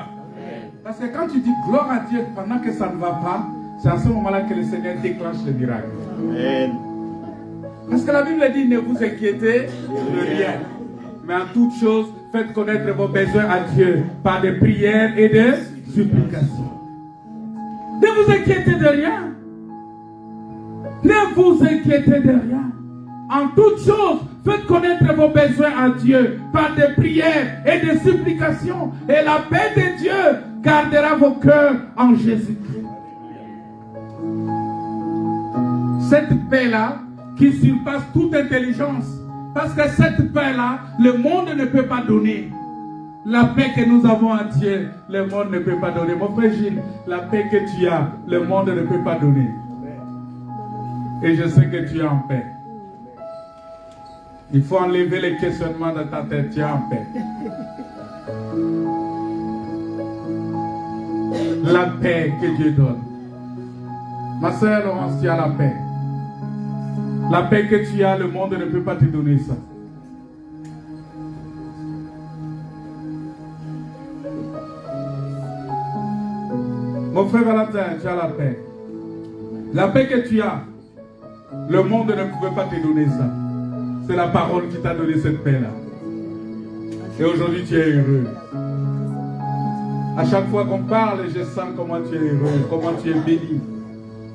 Parce que quand tu dis gloire à Dieu pendant que ça ne va pas, c'est à ce moment-là que le Seigneur déclenche le miracle. Amen. Parce que la Bible dit, ne vous inquiétez de rien. Mais en toute chose, faites connaître vos besoins à Dieu par des prières et des supplications. Ne vous inquiétez de rien. Ne vous inquiétez de rien. En toute chose, faites connaître vos besoins à Dieu par des prières et des supplications. Et la paix de Dieu gardera vos cœurs en Jésus-Christ. Cette paix-là qui surpasse toute intelligence. Parce que cette paix-là, le monde ne peut pas donner. La paix que nous avons en Dieu, le monde ne peut pas donner. Mon frère Gilles, la paix que tu as, le monde ne peut pas donner. Et je sais que tu es en paix. Il faut enlever les questionnements de ta tête. Tu es en paix. La paix que Dieu donne. Ma soeur Laurence, tu as la paix. La paix que tu as, le monde ne peut pas te donner ça. Mon frère Valentin, tu as la paix. La paix que tu as, le monde ne pouvait pas te donner ça. C'est la parole qui t'a donné cette paix-là. Et aujourd'hui, tu es heureux. À chaque fois qu'on parle, je sens comment tu es heureux, comment tu es béni.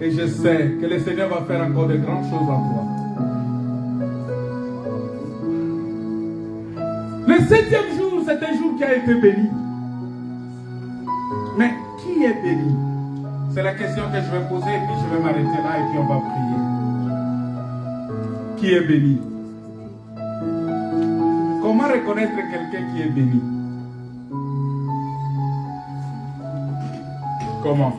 Et je sais que le Seigneur va faire encore de grandes choses en toi. Le 7e jour, c'est un jour qui a été béni. Mais qui est béni? C'est la question que je vais poser et puis je vais m'arrêter là et puis on va prier. Qui est béni? Comment reconnaître quelqu'un qui est béni? Comment?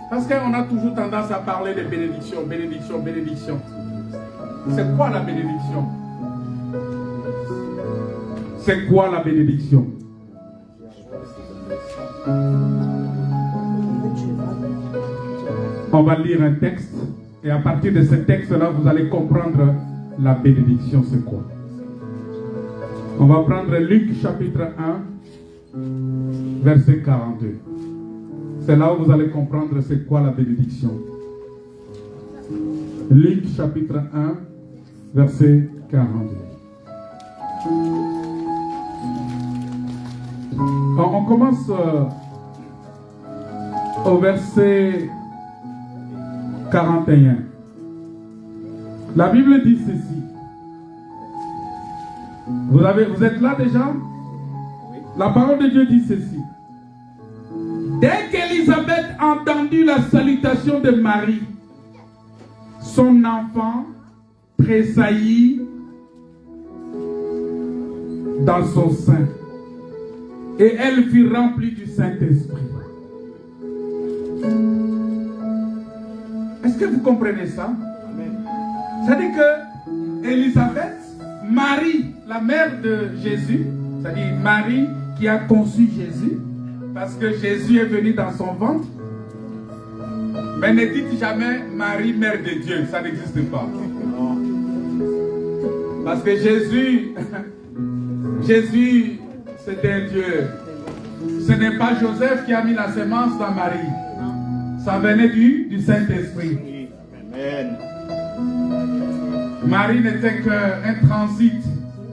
Parce qu'on a toujours tendance à parler de bénédiction, bénédiction, bénédiction. C'est quoi la bénédiction? C'est quoi la bénédiction? On va lire un texte et à partir de ce texte-là, vous allez comprendre la bénédiction, c'est quoi. On va prendre Luc chapitre 1, verset 42. C'est là où vous allez comprendre c'est quoi la bénédiction. Luc chapitre 1, verset 42. On commence au verset 41. La Bible dit ceci. Vous êtes là déjà? La parole de Dieu dit ceci. Dès qu'Élisabeth entendit la salutation de Marie, son enfant tressaillit dans son sein et elle fut remplie du Saint-Esprit. Est-ce que vous comprenez ça? C'est-à-dire que Élisabeth, Marie, la mère de Jésus, c'est-à-dire Marie qui a conçu Jésus, parce que Jésus est venu dans son ventre. Mais ne dites jamais Marie, mère de Dieu, ça n'existe pas. Parce que Jésus, c'était un Dieu. Ce n'est pas Joseph qui a mis la semence dans Marie. Ça venait du Saint-Esprit. Amen. Marie n'était qu'un transit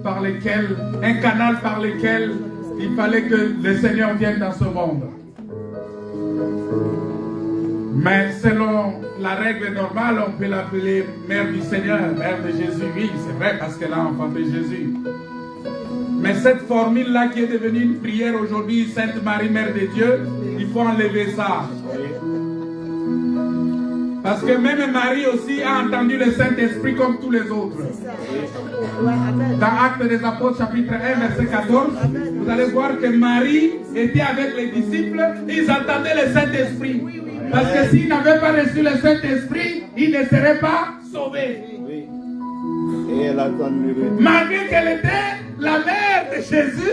par lequel, un canal par lequel il fallait que le Seigneur vienne dans ce monde. Mais selon la règle normale, on peut l'appeler mère du Seigneur, mère de Jésus. Oui, c'est vrai parce qu'elle a enfanté Jésus. Mais cette formule-là qui est devenue une prière aujourd'hui, Sainte Marie, Mère de Dieu, il faut enlever ça. Parce que même Marie aussi a entendu le Saint-Esprit comme tous les autres. Dans Actes des Apôtres, chapitre 1, verset 14, vous allez voir que Marie était avec les disciples, ils entendaient le Saint-Esprit. Parce que s'ils n'avaient pas reçu le Saint-Esprit, ils ne seraient pas sauvés. Malgré qu'elle était la mère de Jésus,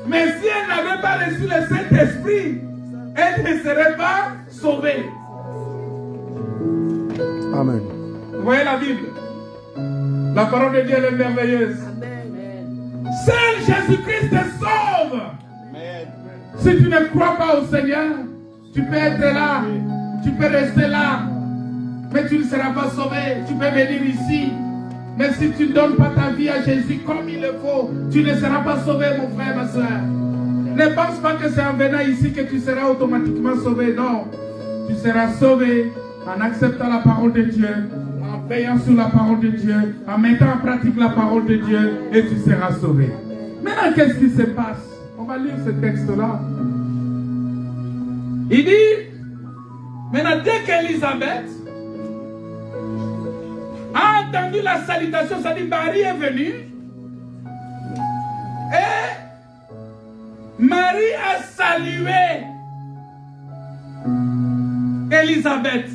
mais si elle n'avait pas reçu le Saint-Esprit, elle ne serait pas sauvée. Amen. Vous voyez la Bible? La parole de Dieu elle est merveilleuse. Seul Jésus-Christ te sauve. Si tu ne crois pas au Seigneur, tu peux être là, tu peux rester là, mais tu ne seras pas sauvé. Tu peux venir ici, mais si tu ne donnes pas ta vie à Jésus comme il le faut, tu ne seras pas sauvé, mon frère, ma soeur. Ne pense pas que c'est en venant ici que tu seras automatiquement sauvé. Non, tu seras sauvé en acceptant la parole de Dieu, en veillant sur la parole de Dieu, en mettant en pratique la parole de Dieu, et tu seras sauvé. Maintenant, qu'est-ce qui se passe? On va lire ce texte-là. Il dit, maintenant, dès qu'Élisabeth a entendu la salutation, ça dit Marie est venue, et Marie a salué Élisabeth.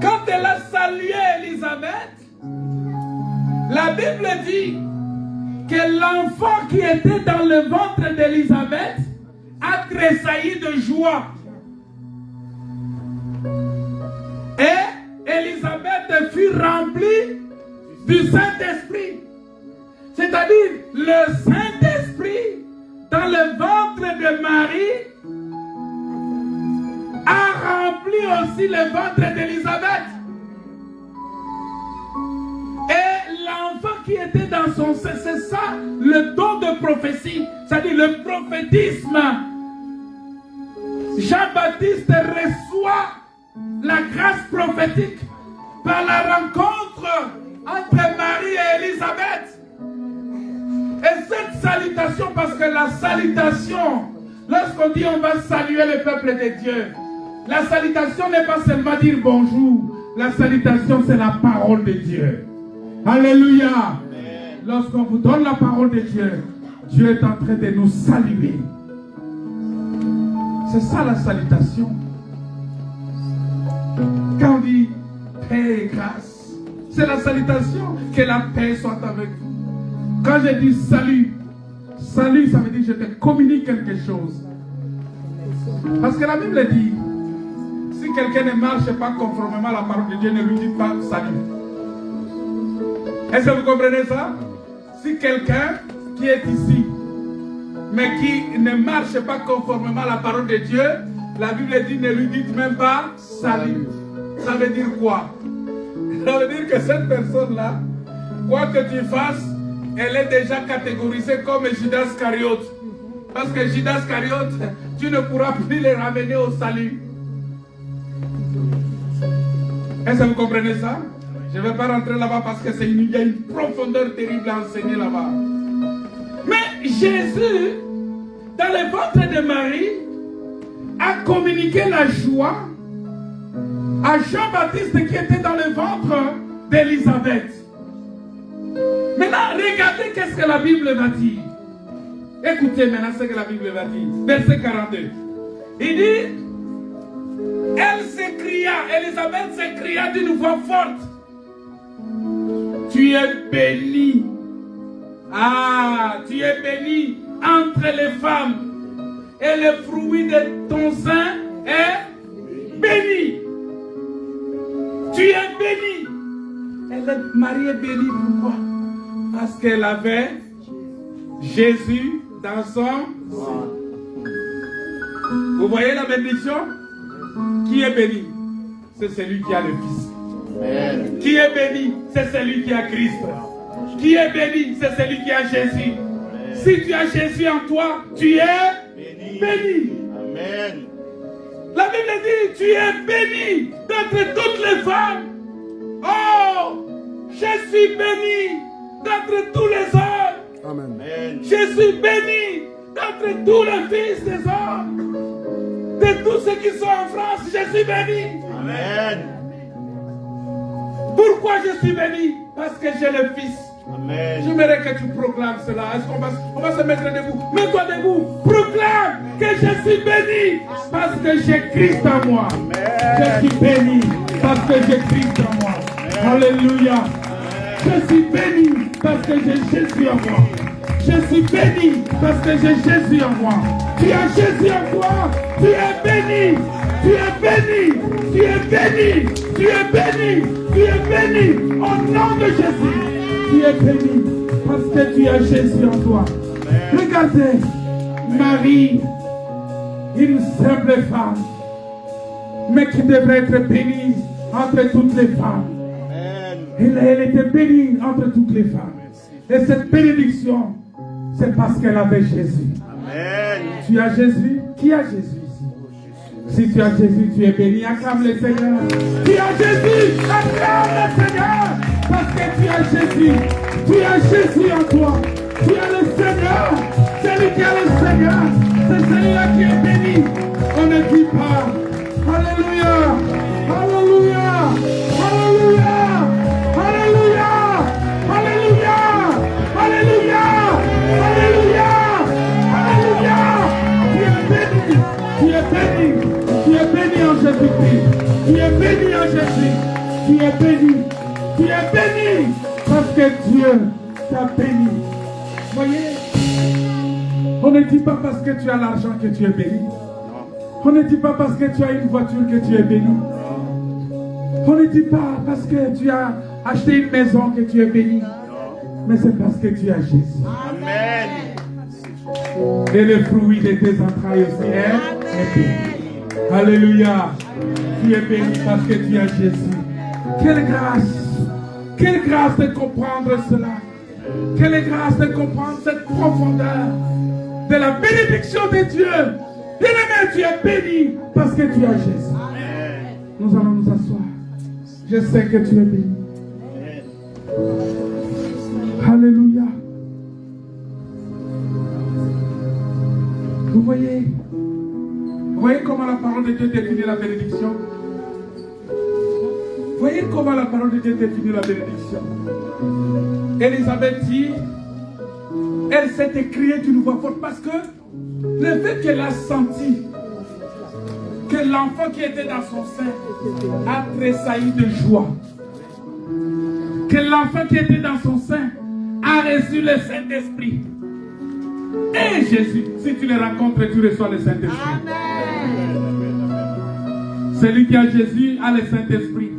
Quand elle a salué Élisabeth, la Bible dit que l'enfant qui était dans le ventre d'Élisabeth a tressailli de joie. Et Élisabeth fut remplie du Saint-Esprit. C'est-à-dire, le Saint-Esprit dans le ventre de Marie a rempli aussi le ventre d'Élisabeth. Et l'enfant qui était dans son sein, c'est ça le don de prophétie, c'est-à-dire le prophétisme. Jean-Baptiste reçoit la grâce prophétique par la rencontre entre Marie et Élisabeth. Et cette salutation, parce que la salutation, lorsqu'on dit on va saluer le peuple de Dieu, la salutation n'est pas seulement dire bonjour. La salutation, c'est la parole de Dieu. Alléluia. Amen. Lorsqu'on vous donne la parole de Dieu, Dieu est en train de nous saluer. C'est ça la salutation. Quand on dit paix et grâce, c'est la salutation. Que la paix soit avec vous. Quand je dis salut, salut, ça veut dire que je te communique quelque chose. Parce que la Bible dit, si quelqu'un ne marche pas conformément à la parole de Dieu, ne lui dites pas salut. Est-ce que vous comprenez ça? Si quelqu'un qui est ici, mais qui ne marche pas conformément à la parole de Dieu, la Bible dit ne lui dites même pas salut. Ça veut dire quoi? Ça veut dire que cette personne-là, quoi que tu fasses, elle est déjà catégorisée comme Judas Iscariote. Parce que Judas Iscariote, tu ne pourras plus les ramener au salut. Est-ce que vous comprenez ça? Je ne vais pas rentrer là-bas parce que il y a une profondeur terrible à enseigner là-bas. Mais Jésus, dans le ventre de Marie, a communiqué la joie à Jean-Baptiste qui était dans le ventre d'Élisabeth. Maintenant, regardez qu'est-ce que la Bible va dire. Écoutez maintenant ce que la Bible va dire. Verset 42. Il dit, elle s'écria, Élisabeth s'écria d'une voix forte. Tu es bénie. Ah, tu es bénie entre les femmes, et le fruit de ton sein est béni. Tu es béni. Marie est bénie, pourquoi? Parce qu'elle avait Jésus dans son... Vous voyez la bénédiction? Qui est béni? C'est celui qui a le Fils. Amen. Qui est béni? C'est celui qui a Christ. Qui est béni? C'est celui qui a Jésus. Amen. Si tu as Jésus en toi, tu es béni. Amen. La Bible dit, tu es béni d'entre toutes les femmes. Oh, je suis béni d'entre tous les hommes. Amen. Je suis béni d'entre tous les fils des hommes. De tous ceux qui sont en France, je suis béni. Amen. Pourquoi je suis béni? Parce que j'ai le Fils. Amen. J'aimerais que tu proclames cela. Est-ce qu'on va se mettre debout? Mets-toi debout. Proclame que je suis béni parce que j'ai Christ en moi. Amen. Je suis béni parce que j'ai Christ en moi. Amen. Alléluia. Amen. Je suis béni parce que j'ai Jésus en moi. Je suis béni parce que j'ai Jésus en moi. Tu as Jésus en toi. Tu es béni. Tu es béni. Tu es béni. Tu es béni. Tu es béni. Au nom de Jésus. Tu es béni parce que tu as Jésus en toi. Amen. Regardez, Marie, une simple femme, mais qui devrait être bénie entre toutes les femmes. Elle était bénie entre toutes les femmes. Et cette bénédiction, c'est parce qu'elle avait Jésus. Amen. Tu as Jésus? Qui a Jésus ici? Si tu as Jésus, tu es béni. Acclame le Seigneur. Tu as Jésus, acclame le Seigneur. Parce que tu as Jésus. Tu as Jésus en toi. Tu as le Seigneur. Celui qui a le Seigneur, c'est celui-là qui est béni. On ne dit pas. Alléluia. Alléluia. Alléluia. Alléluia. Alléluia. Alléluia. Alléluia. Alléluia. Tu es béni. Tu es béni. Tu es béni en Jésus-Christ. Tu es béni en Jésus. Tu es béni. Tu es béni parce que Dieu t'a béni. Voyez, on ne dit pas parce que tu as l'argent que tu es béni. On ne dit pas parce que tu as une voiture que tu es béni. On ne dit pas parce que tu as acheté une maison que tu es béni. Mais c'est parce que tu as Jésus. Amen. Et le fruit de tes entrailles aussi est béni. Alléluia. Tu es béni parce que tu as Jésus. Quelle grâce. Quelle grâce de comprendre cela. Quelle grâce de comprendre cette profondeur de la bénédiction de Dieu. Bien-aimé, tu es béni parce que tu as Jésus. Amen. Nous allons nous asseoir. Je sais que tu es béni. Amen. Alléluia. Vous voyez comment la parole de Dieu définit la bénédiction? Voyez comment la parole de Dieu définit la bénédiction. Élisabeth dit, elle s'est écriée d'une voix forte parce que le fait qu'elle a senti que l'enfant qui était dans son sein a tressailli de joie, que l'enfant qui était dans son sein a reçu le Saint-Esprit. Et Jésus, si tu le rencontres, tu reçois le Saint-Esprit. Amen. Celui qui a Jésus a le Saint-Esprit.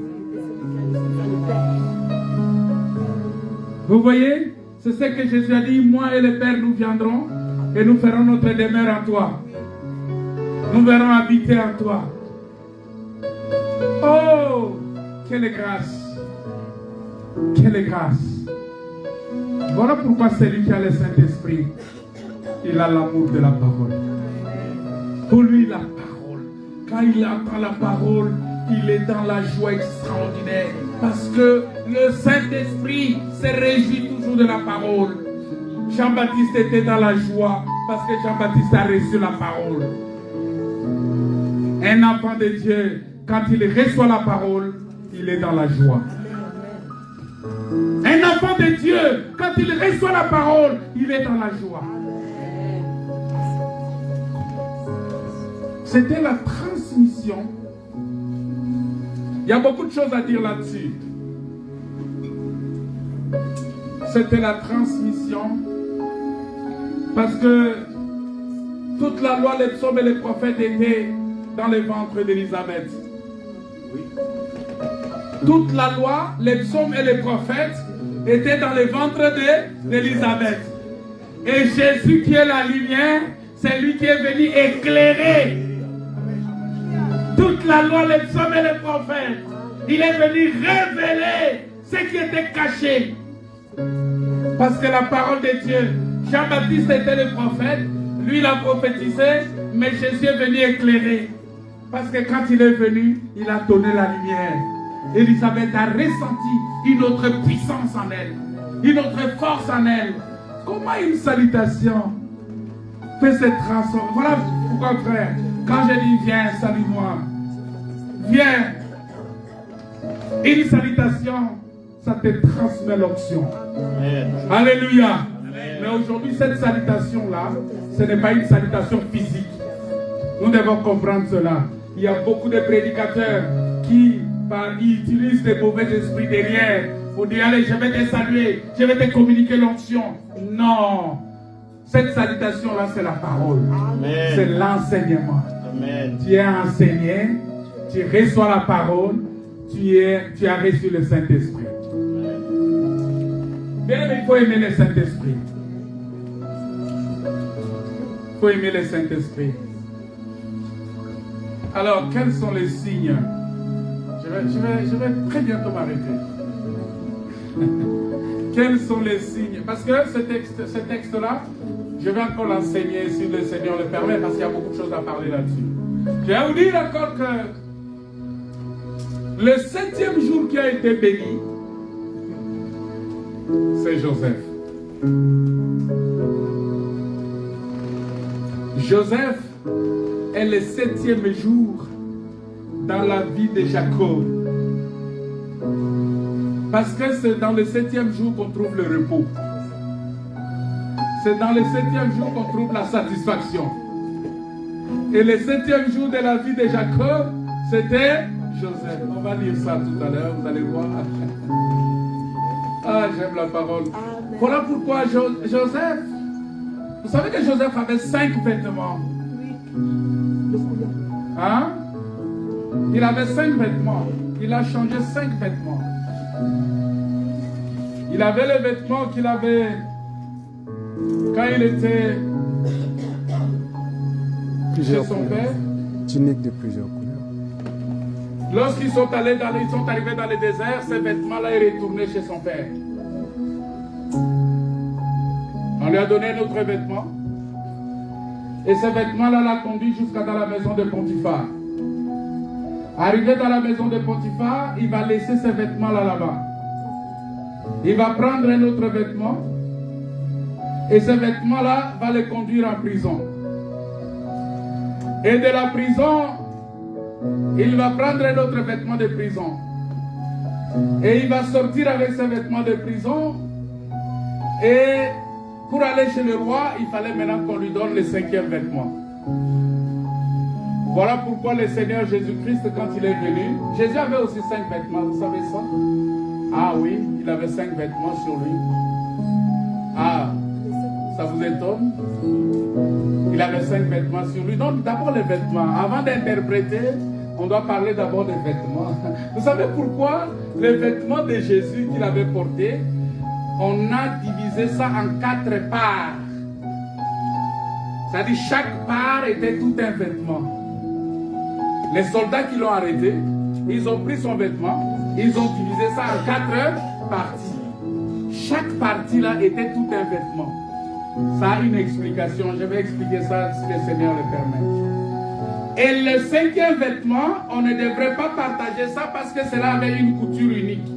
Vous voyez, c'est ce que Jésus a dit, moi et le Père nous viendrons et nous ferons notre demeure en toi. Nous verrons habiter en toi. Oh, quelle grâce. Quelle grâce. Voilà pourquoi celui qui a le Saint-Esprit, il a l'amour de la parole. Pour lui, la parole. Quand il entend la parole, il est dans la joie extraordinaire. Parce que le Saint-Esprit se réjouit toujours de la parole. Jean-Baptiste était dans la joie parce que Jean-Baptiste a reçu la parole. Un enfant de Dieu, quand il reçoit la parole, il est dans la joie. Un enfant de Dieu, quand il reçoit la parole, il est dans la joie. C'était la transmission. Il y a beaucoup de choses à dire là-dessus. C'était la transmission Parce que toute la loi, les psaumes et les prophètes étaient dans les ventres d'Élisabeth. Toute la loi, les psaumes et les prophètes étaient dans les ventres d'Élisabeth. Et Jésus qui est la lumière, c'est lui qui est venu éclairer toute la loi, les psaumes et les prophètes. Il est venu révéler ce qui était caché. Parce que la parole de Dieu, Jean-Baptiste était le prophète, lui il a prophétisé, mais Jésus est venu éclairer. Parce que quand il est venu, il a donné la lumière. Élisabeth a ressenti une autre puissance en elle, une autre force en elle. Comment une salutation peut se transformer? Voilà pourquoi, frère, quand je dis viens, salue-moi, viens, une salutation, ça te transmet l'onction. Alléluia. Mais aujourd'hui, cette salutation-là, ce n'est pas une salutation physique. Nous devons comprendre cela. Il y a beaucoup de prédicateurs qui utilisent des mauvais esprits derrière pour dire allez, je vais te saluer, je vais te communiquer l'onction. Non. Cette salutation-là, c'est la parole. C'est l'enseignement. Tu es enseigné, tu reçois la parole, tu as reçu le Saint-Esprit. Bien, mais il faut aimer le Saint-Esprit. Il faut aimer le Saint-Esprit. Alors, quels sont les signes? Je vais très bientôt m'arrêter. Quels sont les signes? Parce que ce texte-là, je vais encore l'enseigner si le Seigneur le permet, parce qu'il y a beaucoup de choses à parler là-dessus. Je vais vous dire encore que le 7e jour qui a été béni, c'est Joseph. Joseph est le 7e jour dans la vie de Jacob. Parce que c'est dans le 7e jour qu'on trouve le repos. C'est dans le 7e jour qu'on trouve la satisfaction. Et le 7e jour de la vie de Jacob, c'était Joseph. On va lire ça tout à l'heure, vous allez voir. Ah, j'aime la parole. Amen. Voilà pourquoi Joseph, vous savez que Joseph avait 5 vêtements. Hein? Il avait 5 vêtements. Il a changé 5 vêtements. Il avait les vêtements qu'il avait quand il était chez son père. Tunique de plusieurs couleurs. Lorsqu'ils sont arrivés dans le désert, ces vêtements-là, il est retourné chez son père. On lui a donné un autre vêtement. Et ces vêtements-là l'a conduit jusqu'à dans la maison de Potiphar. Arrivé dans la maison de Potiphar, il va laisser ces vêtements-là là-bas. Il va prendre un autre vêtement. Et ce vêtement-là va le conduire en prison. Et de la prison, il va prendre un autre vêtement de prison. Et il va sortir avec ses vêtements de prison. Et pour aller chez le roi, il fallait maintenant qu'on lui donne le 5e vêtement. Voilà pourquoi le Seigneur Jésus-Christ, quand il est venu, Jésus avait aussi 5 vêtements, vous savez ça? Ah oui, il avait 5 vêtements sur lui. Ah, ça vous étonne? Il avait 5 vêtements sur lui. Donc d'abord les vêtements. Avant d'interpréter, on doit parler d'abord des vêtements. Vous savez pourquoi les vêtements de Jésus qu'il avait portés, on a divisé ça en 4 parts. C'est-à-dire chaque part était tout un vêtement. Les soldats qui l'ont arrêté, ils ont pris son vêtement, ils ont divisé ça en 4 parties. Chaque partie là était tout un vêtement. Ça a une explication. Je vais expliquer ça si le Seigneur le permet. Et le 5e vêtement, on ne devrait pas partager ça parce que cela avait une couture unique.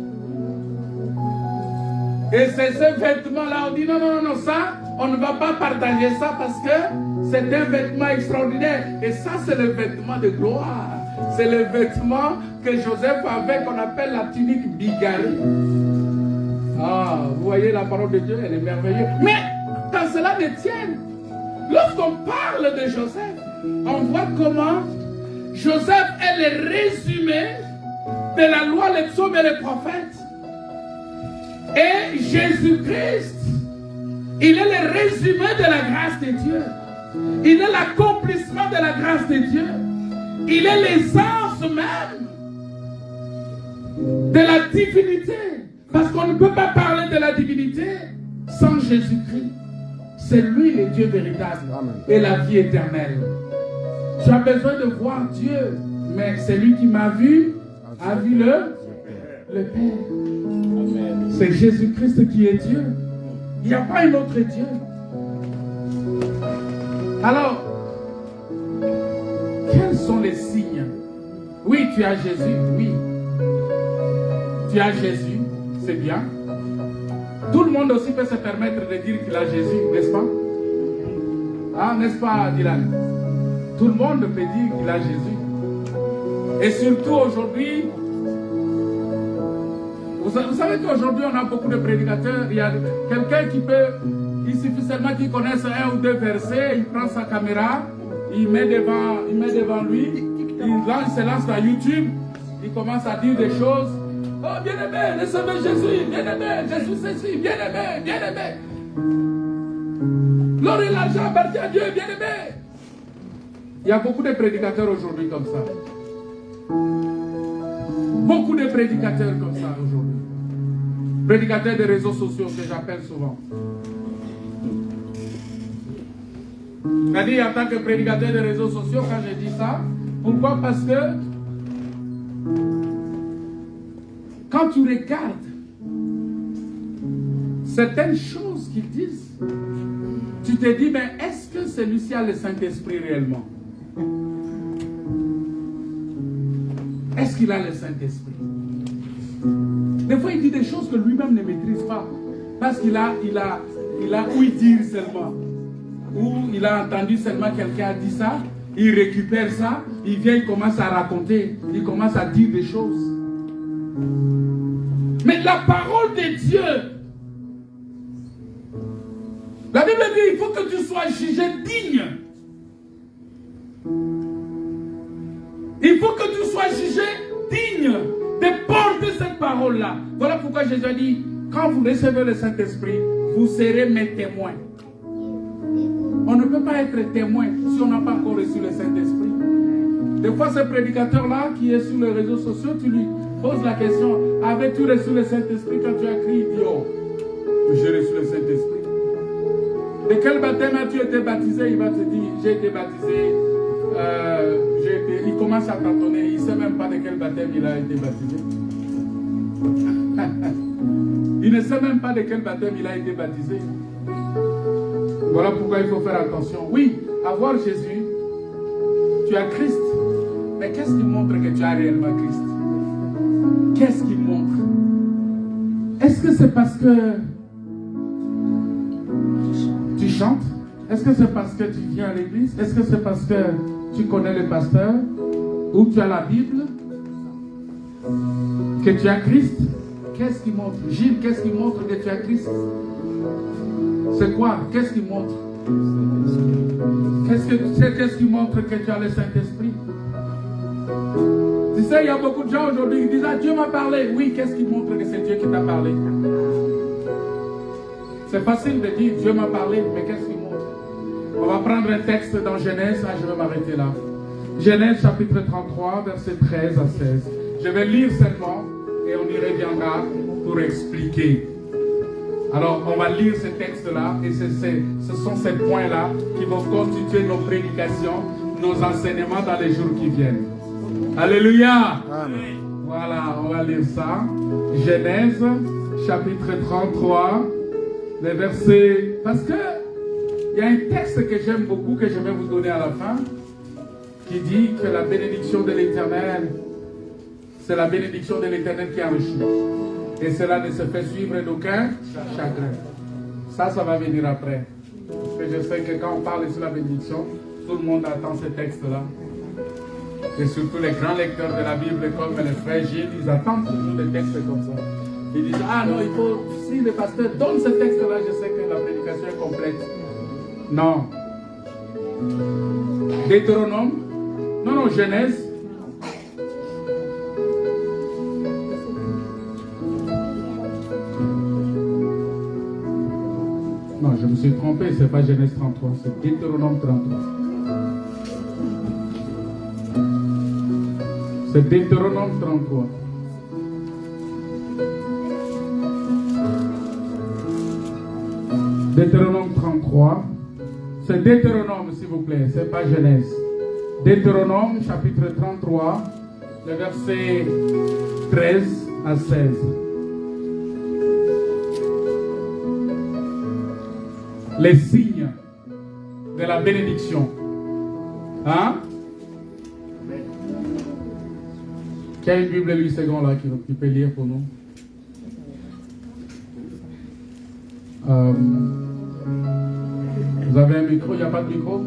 Et c'est ce vêtement-là, on dit non, ça, on ne va pas partager ça parce que c'est un vêtement extraordinaire. Et ça, c'est le vêtement de gloire. C'est le vêtement que Joseph avait, qu'on appelle la tunique bigarrée. Ah, vous voyez, la parole de Dieu, elle est merveilleuse. Mais quand cela ne tienne, lorsqu'on parle de Joseph, on voit comment Joseph est le résumé de la loi, les psaumes et les prophètes. Et Jésus-Christ Il est le résumé de la grâce de Dieu. Il est l'accomplissement de la grâce de Dieu. Il est l'essence même de la divinité. Parce qu'on ne peut pas parler de la divinité sans Jésus-Christ. C'est lui le Dieu véritable et la vie éternelle. Tu as besoin de voir Dieu, mais c'est lui qui m'a vu, a vu le Père. C'est Jésus-Christ qui est Dieu. Il n'y a pas un autre Dieu. Alors, quels sont les signes? Oui, tu as Jésus, oui. Tu as Jésus, c'est bien. Tout le monde aussi peut se permettre de dire qu'il a Jésus, n'est-ce pas? Ah, n'est-ce pas, Dylan? Tout le monde peut dire qu'il a Jésus. Et surtout aujourd'hui, vous savez qu'aujourd'hui on a beaucoup de prédicateurs. Il y a quelqu'un qui peut, il suffit seulement qu'il connaisse un ou deux versets, il prend sa caméra, il met devant lui, il se lance dans YouTube, il commence à dire des choses. Oh, bien-aimé, recevez Jésus, bien-aimé, Jésus ceci, bien-aimé, bien-aimé. L'or et l'argent appartient à Dieu, bien-aimé. Il y a beaucoup de prédicateurs aujourd'hui comme ça. Beaucoup de prédicateurs comme ça aujourd'hui. Prédicateurs des réseaux sociaux que j'appelle souvent. C'est-à-dire en tant que prédicateur des réseaux sociaux, quand je dis ça, pourquoi? Parce que quand tu regardes certaines choses qu'ils disent, tu te dis, mais est-ce que celui-ci a le Saint-Esprit réellement? Est-ce qu'il a le Saint-Esprit? Des fois, il dit des choses que lui-même ne maîtrise pas. Parce qu'il a ouï dire seulement. Ou il a entendu seulement quelqu'un a dit ça. Il récupère ça. Il vient, il commence à raconter. Il commence à dire des choses. Mais la parole de Dieu, la Bible dit, il faut que tu sois jugé digne. Il faut que tu sois jugé digne de porter cette parole-là. Voilà pourquoi Jésus a dit, quand vous recevez le Saint-Esprit, vous serez mes témoins. On ne peut pas être témoin si on n'a pas encore reçu le Saint-Esprit. Des fois, ce prédicateur-là qui est sur les réseaux sociaux, tu lui poses la question, avais-tu reçu le Saint-Esprit? Quand tu as crié, il dit, oh, j'ai reçu le Saint-Esprit. De quel baptême as-tu été baptisé? Il va te dire, j'ai été baptisé. Il commence à tâtonner. Il ne sait même pas de quel baptême il a été baptisé. Il ne sait même pas de quel baptême il a été baptisé. Voilà pourquoi il faut faire attention. Oui, avoir Jésus, tu as Christ. Mais qu'est-ce qui montre que tu as réellement Christ? Qu'est-ce qui montre? Est-ce que c'est parce que tu chantes? Est-ce que c'est parce que tu viens à l'église? Est-ce que c'est parce que tu connais le pasteur? Ou tu as la Bible? Que tu as Christ? Qu'est-ce qui montre? Gilles, qu'est-ce qui montre que tu as Christ? C'est quoi? Qu'est-ce qui montre? Qu'est-ce qui montre que tu as le Saint-Esprit? Tu sais, il y a beaucoup de gens aujourd'hui qui disent, ah, Dieu m'a parlé. Oui, qu'est-ce qui montre que c'est Dieu qui t'a parlé? C'est facile de dire, Dieu m'a parlé, mais qu'est-ce qui montre? On va prendre un texte dans Genèse, je vais m'arrêter là. Genèse chapitre 33, versets 13 à 16. Je vais lire seulement et on y reviendra pour expliquer. Alors, on va lire ce texte-là et ce sont ces points-là qui vont constituer nos prédications, nos enseignements dans les jours qui viennent. Alléluia! Amen. Voilà, on va lire ça. Genèse chapitre 33, les versets... Parce que il y a un texte que j'aime beaucoup, que je vais vous donner à la fin, qui dit que la bénédiction de l'Éternel, c'est la bénédiction de l'Éternel qui enrichit. Et cela ne se fait suivre d'aucun chagrin. Ça va venir après. Parce que je sais que quand on parle sur la bénédiction, tout le monde attend ce texte-là. Et surtout les grands lecteurs de la Bible, comme les frères Gilles, ils attendent toujours des textes comme ça. Ils disent, ah non, il faut, si le pasteur donne ce texte-là, je sais que la prédication est complète. Non. Deutéronome. Non, Genèse. Non, je me suis trompé, c'est pas Genèse 33, c'est Deutéronome 33. C'est Deutéronome 33. Deutéronome 33. C'est Deutéronome, s'il vous plaît, c'est pas Genèse. Deutéronome, chapitre 33, le verset 13 à 16. Les signes de la bénédiction. Hein? Qui a une Bible 8 secondes là qui peut lire pour nous? Vous avez un micro? Il n'y a pas de micro?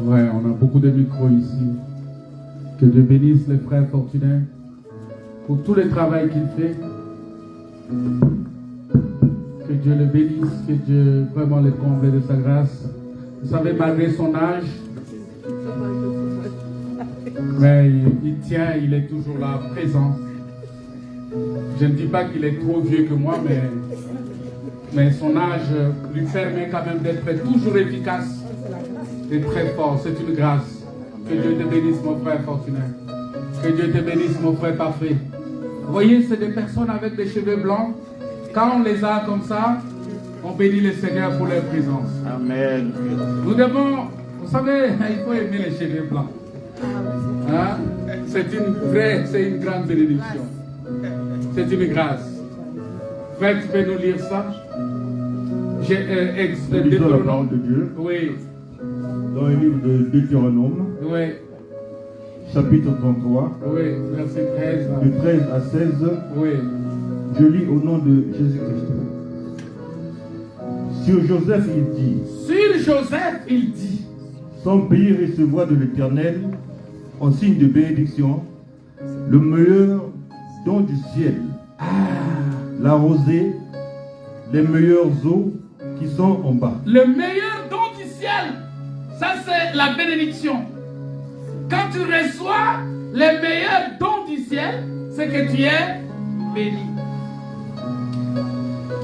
Ouais, on a beaucoup de micros ici. Que Dieu bénisse les frères Fortunés pour tout le travail qu'il fait. Que Dieu le bénisse, que Dieu vraiment le comble de sa grâce. Vous savez, malgré son âge, mais il tient, il est toujours là, présent. Je ne dis pas qu'il est trop vieux que moi, mais son âge lui permet quand même d'être toujours efficace et très fort. C'est une grâce. Que Dieu te bénisse, mon frère Fortuné. Que Dieu te bénisse, mon frère parfait. Vous voyez, c'est des personnes avec des cheveux blancs. Quand on les a comme ça, on bénit le Seigneur pour leur présence. Amen. Nous devons, vous savez, il faut aimer les cheveux blancs. Hein? C'est une grande bénédiction. C'est une grâce. Frère, tu peux nous lire ça? Lisons la parole de Dieu. Oui. Dans le livre de Deutéronome, Oui. chapitre 33, Oui. Verset 13. de 13 à 16. Oui. Je lis au nom de Jésus-Christ. Sur Joseph, il dit, Sur Joseph, il dit, son pays recevra de l'Éternel, en signe de bénédiction, le meilleur don du ciel, la rosée, les meilleures eaux qui sont en bas. le meilleur don du ciel, ça c'est la bénédiction. Quand tu reçois les meilleurs dons du ciel, c'est que tu es béni.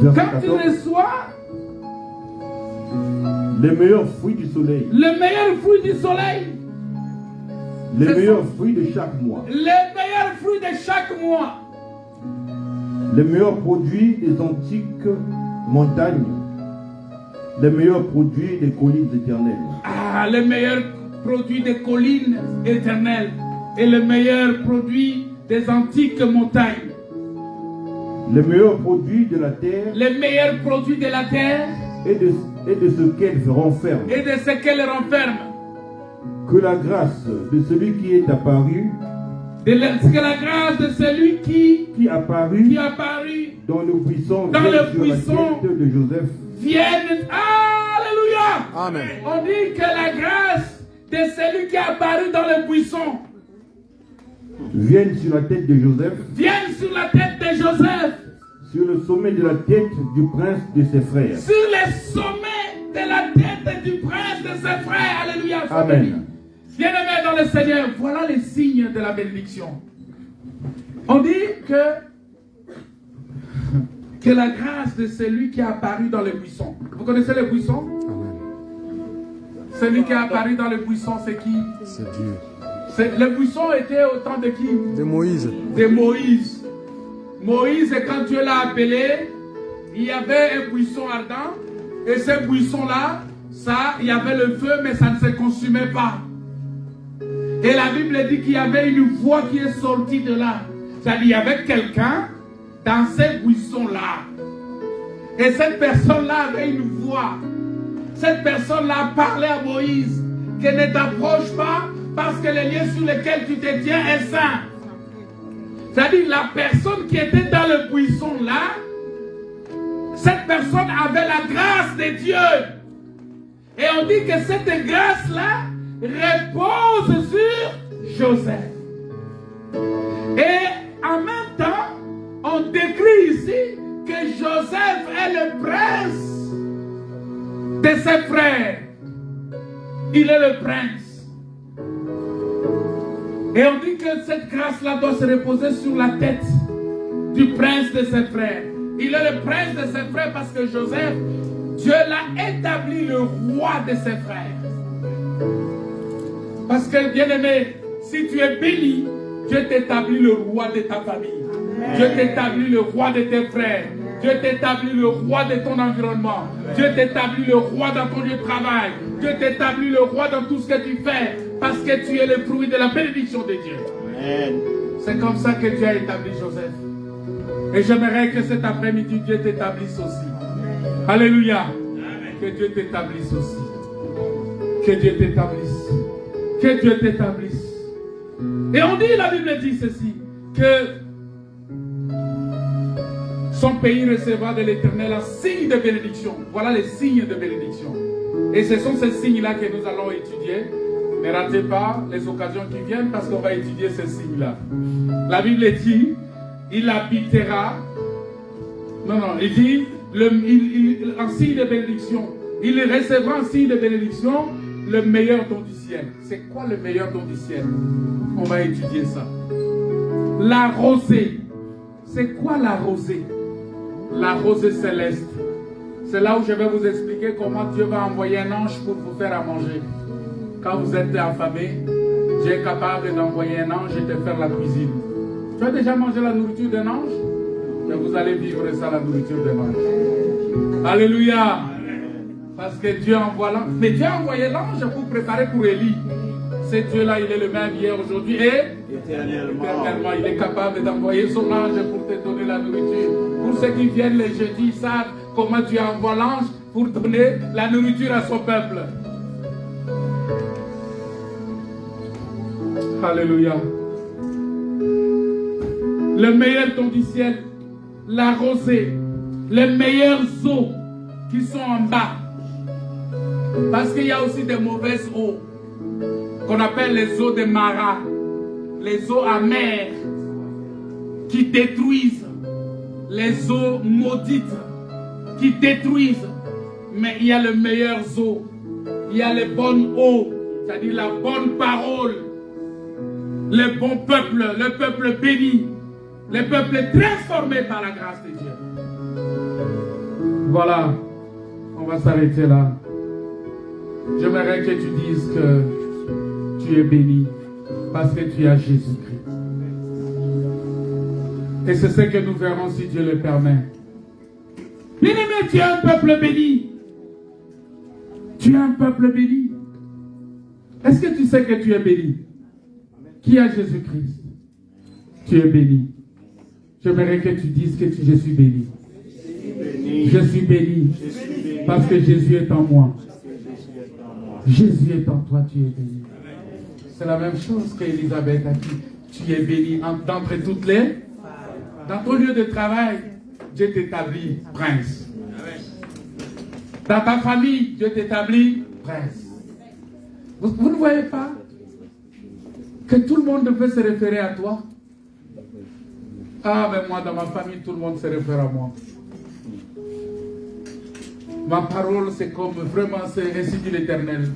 Verset Quand tu 14, reçois les meilleurs fruits du soleil, le meilleur fruit du soleil, les c'est meilleurs fruits de chaque mois, les meilleurs fruits de chaque mois, les meilleurs produits des antiques montagnes, les meilleurs produits des collines éternelles, les meilleurs produits des collines éternelles et les meilleurs produits des antiques montagnes, les meilleurs produits de la terre les meilleurs produits de la terre et de ce qu'elle renferme. et de ce qu'elle renferme. Que la grâce de celui qui est apparu, Que la grâce de celui qui apparu apparu dans le buisson, dans vienne le sur la buisson, tête de Joseph. vienne. Alléluia! Amen. On dit que la grâce de celui qui est apparu dans le buisson Vienne sur la tête de Joseph, vienne sur la tête de Joseph, sur le sommet de la tête du prince de ses frères. sur le sommet de la tête du prince de ses frères. Alléluia. Amen. Bien-aimés dans le Seigneur, voilà les signes de la bénédiction. On dit que la grâce de celui qui est apparu dans le buisson. Vous connaissez le buisson? Amen. Celui qui est apparu dans le buisson, c'est qui? C'est Dieu. Le buisson était au temps de qui? De Moïse. De Moïse. Moïse, quand Dieu l'a appelé, il y avait un buisson ardent. Et ce buisson-là, il y avait le feu, mais ça ne se consumait pas. Et la Bible dit qu'il y avait une voix qui est sortie de là. C'est-à-dire qu'il y avait quelqu'un dans ce buisson-là. Et cette personne-là avait une voix. Cette personne-là parlait à Moïse que ne t'approche pas parce que le lieu sur lequel tu te tiens est saint. C'est-à-dire la personne qui était dans le buisson-là, cette personne avait la grâce de Dieu. Et on dit que cette grâce-là repose sur Joseph. Et en même temps, on décrit ici que Joseph est le prince de ses frères. Il est le prince. Et on dit que cette grâce-là doit se reposer sur la tête du prince de ses frères. Il est le prince de ses frères parce que Joseph, Dieu l'a établi le roi de ses frères. Parce que, bien-aimé, si tu es béni, Dieu t'établit le roi de ta famille. Amen. Dieu t'établit le roi de tes frères. Dieu t'établit le roi de ton environnement. Amen. Dieu t'établit le roi dans ton lieu de travail. Dieu t'établit le roi dans tout ce que tu fais. Parce que tu es le fruit de la bénédiction de Dieu. Amen. C'est comme ça que Dieu a établi Joseph. Et j'aimerais que cet après-midi, Dieu t'établisse aussi. Amen. Alléluia. Amen. Que Dieu t'établisse aussi. Que Dieu t'établisse. Que Dieu t'établisse. Et on dit, la Bible dit ceci, que son pays recevra de l'Éternel un signe de bénédiction. Voilà les signes de bénédiction. Et ce sont ces signes-là que nous allons étudier. Ne ratez pas les occasions qui viennent parce qu'on va étudier ces signes-là. La Bible dit, il habitera. Non, il dit, un signe de bénédiction. Il recevra un signe de bénédiction, le meilleur don du ciel. C'est quoi le meilleur don du ciel? On va étudier ça. La rosée. C'est quoi la rosée? La rosée céleste. C'est là où je vais vous expliquer comment Dieu va envoyer un ange pour vous faire à manger. Quand vous êtes affamé, Dieu est capable d'envoyer un ange et de faire la cuisine. Tu as déjà mangé la nourriture d'un ange? Et vous allez vivre ça, la nourriture d'un ange. Alléluia. Parce que Dieu envoie l'ange. Mais Dieu a envoyé l'ange pour préparer pour Élie. Ce Dieu-là, il est le même hier, aujourd'hui et éternellement. Il est capable d'envoyer son ange pour te donner la nourriture. Pour ceux qui viennent les jeudis, ils savent comment Dieu envoie l'ange pour donner la nourriture à son peuple. Alléluia. Le meilleur don du ciel, la rosée, les meilleures eaux qui sont en bas. Parce qu'il y a aussi des mauvaises eaux qu'on appelle les eaux de Mara, les eaux amères qui détruisent, les eaux maudites qui détruisent. Mais il y a les meilleures eaux, il y a les bonnes eaux, c'est-à-dire la bonne parole, le bon peuple, le peuple béni, le peuple transformé par la grâce de Dieu. Voilà, on va s'arrêter là. J'aimerais que tu dises que tu es béni parce que tu as Jésus-Christ. Et c'est ce que nous verrons si Dieu le permet. Bien-aimé, tu es un peuple béni. Tu es un peuple béni. Est-ce que tu sais que tu es béni? Qui a Jésus-Christ? Tu es béni. J'aimerais que tu dises que je suis béni. Je suis béni parce que Jésus est en moi. Jésus est en toi, tu es béni. C'est la même chose qu'Élisabeth a dit. Tu es béni d'entre toutes les. Dans ton lieu de travail, Dieu t'établit prince. Dans ta famille, Dieu t'établit prince. Vous ne voyez pas que tout le monde veut se référer à toi? Ah, mais moi, dans ma famille, tout le monde se réfère à moi. Ma parole, c'est comme vraiment, c'est ainsi dit l'Éternel.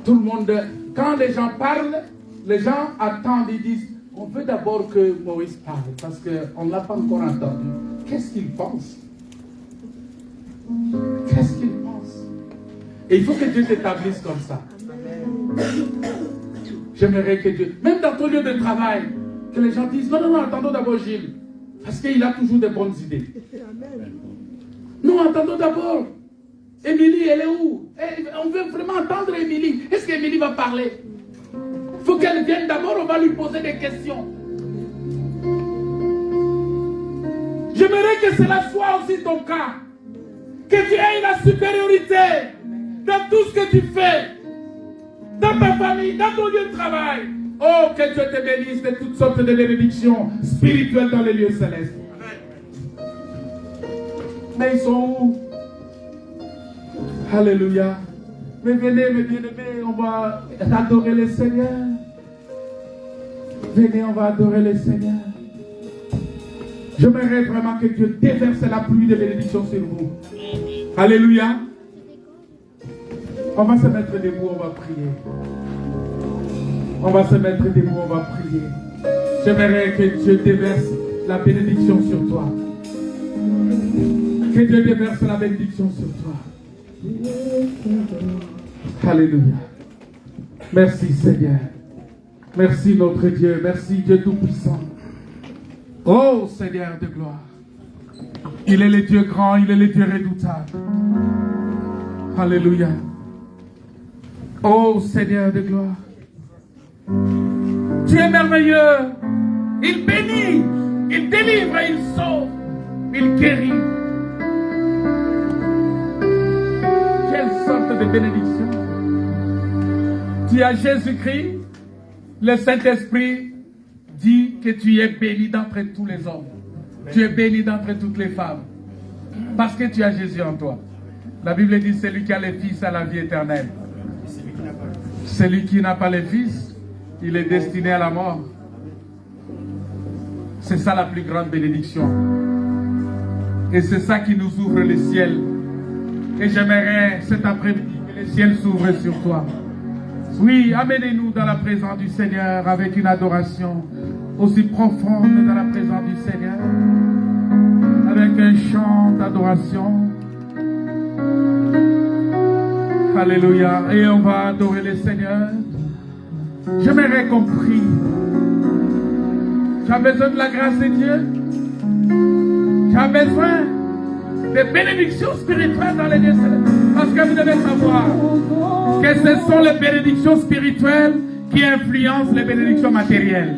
Tout le monde, quand les gens parlent, les gens attendent, ils disent, on veut d'abord que Moïse parle, parce qu'on ne l'a pas encore entendu. Qu'est-ce qu'il pense? Qu'est-ce qu'il pense? Et il faut que Dieu t'établisse comme ça. J'aimerais que Dieu, même dans ton lieu de travail, que les gens disent, non, attendons d'abord Gilles, parce qu'il a toujours de bonnes idées. Non, attendons d'abord. Émilie, elle est où? On veut vraiment entendre Émilie. Est-ce qu'Émilie va parler? Il faut qu'elle vienne d'abord, on va lui poser des questions. J'aimerais que cela soit aussi ton cas. Que tu aies la supériorité dans tout ce que tu fais. Dans ta famille, dans ton lieu de travail. Oh, que Dieu te bénisse de toutes sortes de bénédictions spirituelles dans les lieux célestes. Mais ils sont où? Alléluia. Mais venez, mes bien-aimés, on va adorer le Seigneur. Venez, on va adorer le Seigneur. J'aimerais vraiment que Dieu déverse la pluie de bénédictions sur vous. Alléluia. On va se mettre debout, on va prier. On va se mettre debout, on va prier. J'aimerais que Dieu déverse la bénédiction sur toi. que Dieu déverse la bénédiction sur toi. Alléluia. Merci Seigneur. Merci notre Dieu. Merci Dieu Tout-Puissant. Oh Seigneur de gloire. Il est le Dieu grand, il est le Dieu redoutable. Alléluia. Oh Seigneur de gloire. Tu es merveilleux. Il bénit, il délivre, il sauve, il guérit. Quelle sorte de bénédiction. Tu as Jésus-Christ, le Saint-Esprit dit que tu es béni d'entre tous les hommes. Tu es béni d'entre toutes les femmes. Parce que tu as Jésus en toi. La Bible dit celui qui a le Fils a la vie éternelle. Celui qui n'a pas le Fils, il est destiné à la mort. C'est ça la plus grande bénédiction. Et c'est ça qui nous ouvre le ciel. Et j'aimerais cet après-midi que le ciel s'ouvre sur toi. Oui, amenez-nous dans la présence du Seigneur avec une adoration aussi profonde dans la présence du Seigneur. Avec un chant d'adoration. Alléluia. Et on va adorer le Seigneur. J'aimerais qu'on prie. Tu as besoin de la grâce de Dieu. Tu as besoin de bénédictions spirituelles dans les lieux célestes. Parce que vous devez savoir que ce sont les bénédictions spirituelles qui influencent les bénédictions matérielles.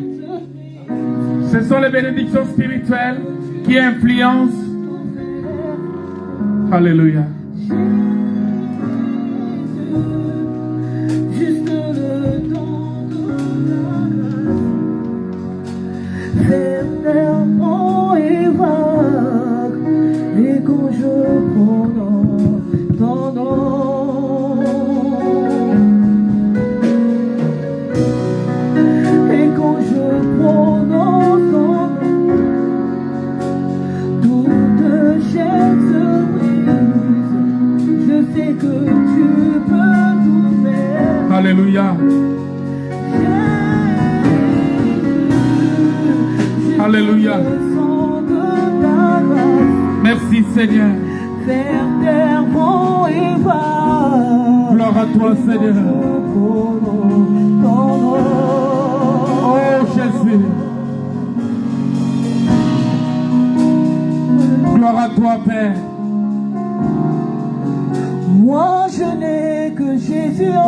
Ce sont les bénédictions spirituelles qui influencent. Alléluia. Éternellement et vague, et quand je prononce ton nom, et quand je prononce ton nom, toute chaîne se brise. Je sais que tu peux tout faire. Alléluia. Alléluia. Merci Seigneur. Gloire à toi Seigneur. Oh Jésus. Gloire à toi Père. Moi je n'ai que Jésus. Oh,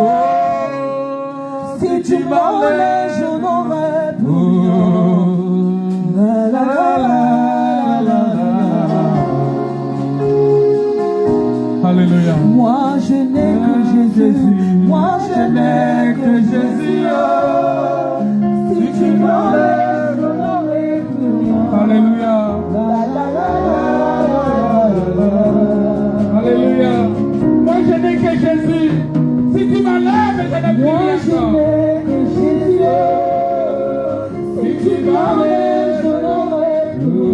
si tu m'enlèves, je n'aurai plus rien. La, la, la, la, la, la. Alléluia. Moi je n'ai que Jésus. Moi je n'ai que Jésus. Si tu m'enlèves, je n'aurai plus rien. Alléluia. La, la, la, la, la, la. Alléluia. Moi je n'ai que Jésus. Si tu m'enlèves, je n'ai plus Moi rien. je n'ai que Jésus. Si tu m'enlèves, je n'aurai plus.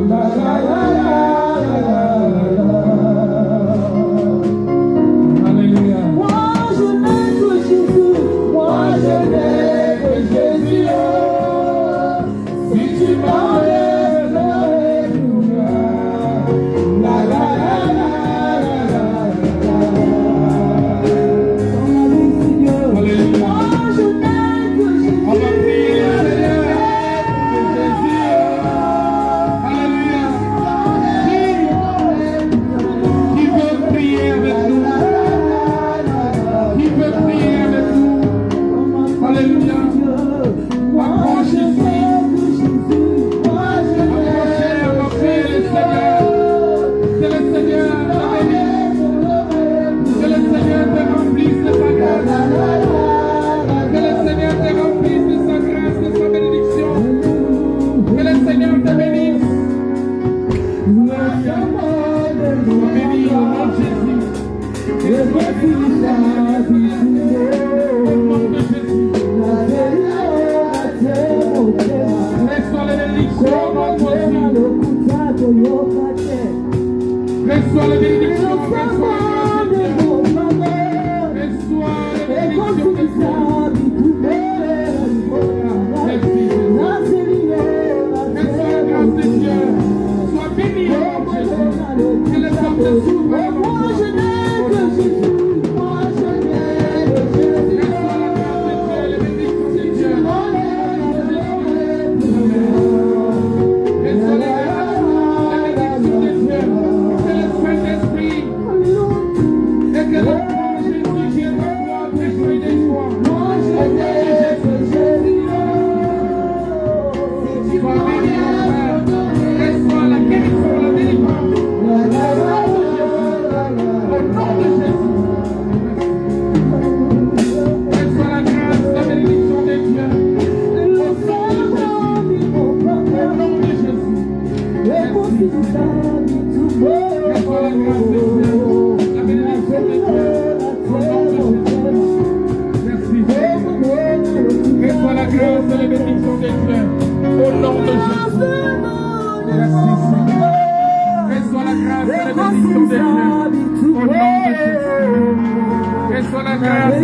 La, la, la, la, la, la. Alléluia. Moi je n'ai que Jésus. Moi je n'ai que Jésus. Si tu m'enlèves, je n'aurai plus rien. La, la, la, la, la, la, la. Alléluia.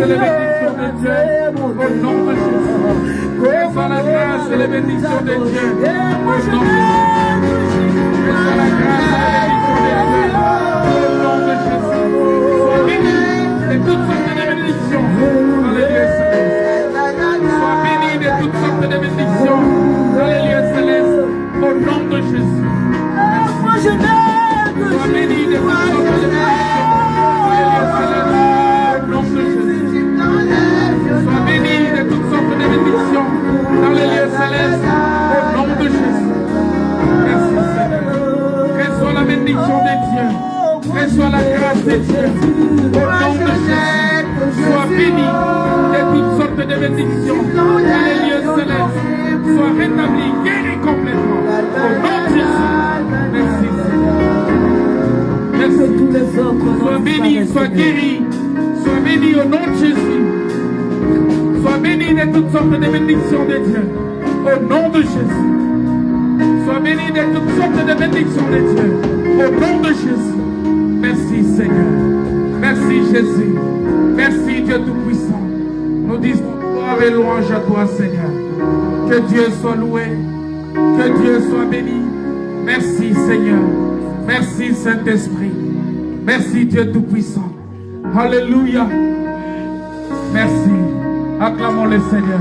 et les bénédictions de Dieu. Au nom de Jésus. Reçois la grâce et les bénédictions de Dieu. Au nom de Jésus. Reçois la grâce et les bénédictions de Dieu. Au nom de Jésus. Sois béni de toutes sortes de bénédictions dans les lieux célestes. Sois béni de toutes sortes de bénédictions dans les lieux célestes. Au nom de Jésus. Merci. Sois béni de toutes sortes de bénédictions dans les lieux célestes. Au nom de Jésus. Sois béni de toutes sortes de bénédictions dans les lieux célestes. Au nom de Jésus. Merci Seigneur. Reçois la bénédiction de Dieu. Reçois la grâce de Dieu. Au nom de Jésus. Sois béni de toutes sortes de bénédictions dans les lieux célestes. Sois rétabli, guéri complètement. Au nom de Jésus. Merci Seigneur. Merci. Sois béni, sois guéri. Sois béni au nom de Jésus. Sois béni de toutes sortes de bénédictions de Dieu. Au nom de Jésus. Sois béni de toutes sortes de bénédictions de Dieu. Au nom de Jésus. Merci Seigneur. Merci Jésus. Merci Dieu Tout-Puissant. Nous disons gloire et louange à toi Seigneur. Que Dieu soit loué. Que Dieu soit béni. Merci Seigneur. Merci Saint-Esprit. Merci Dieu Tout-Puissant. Alléluia. Merci. Acclamons le Seigneur.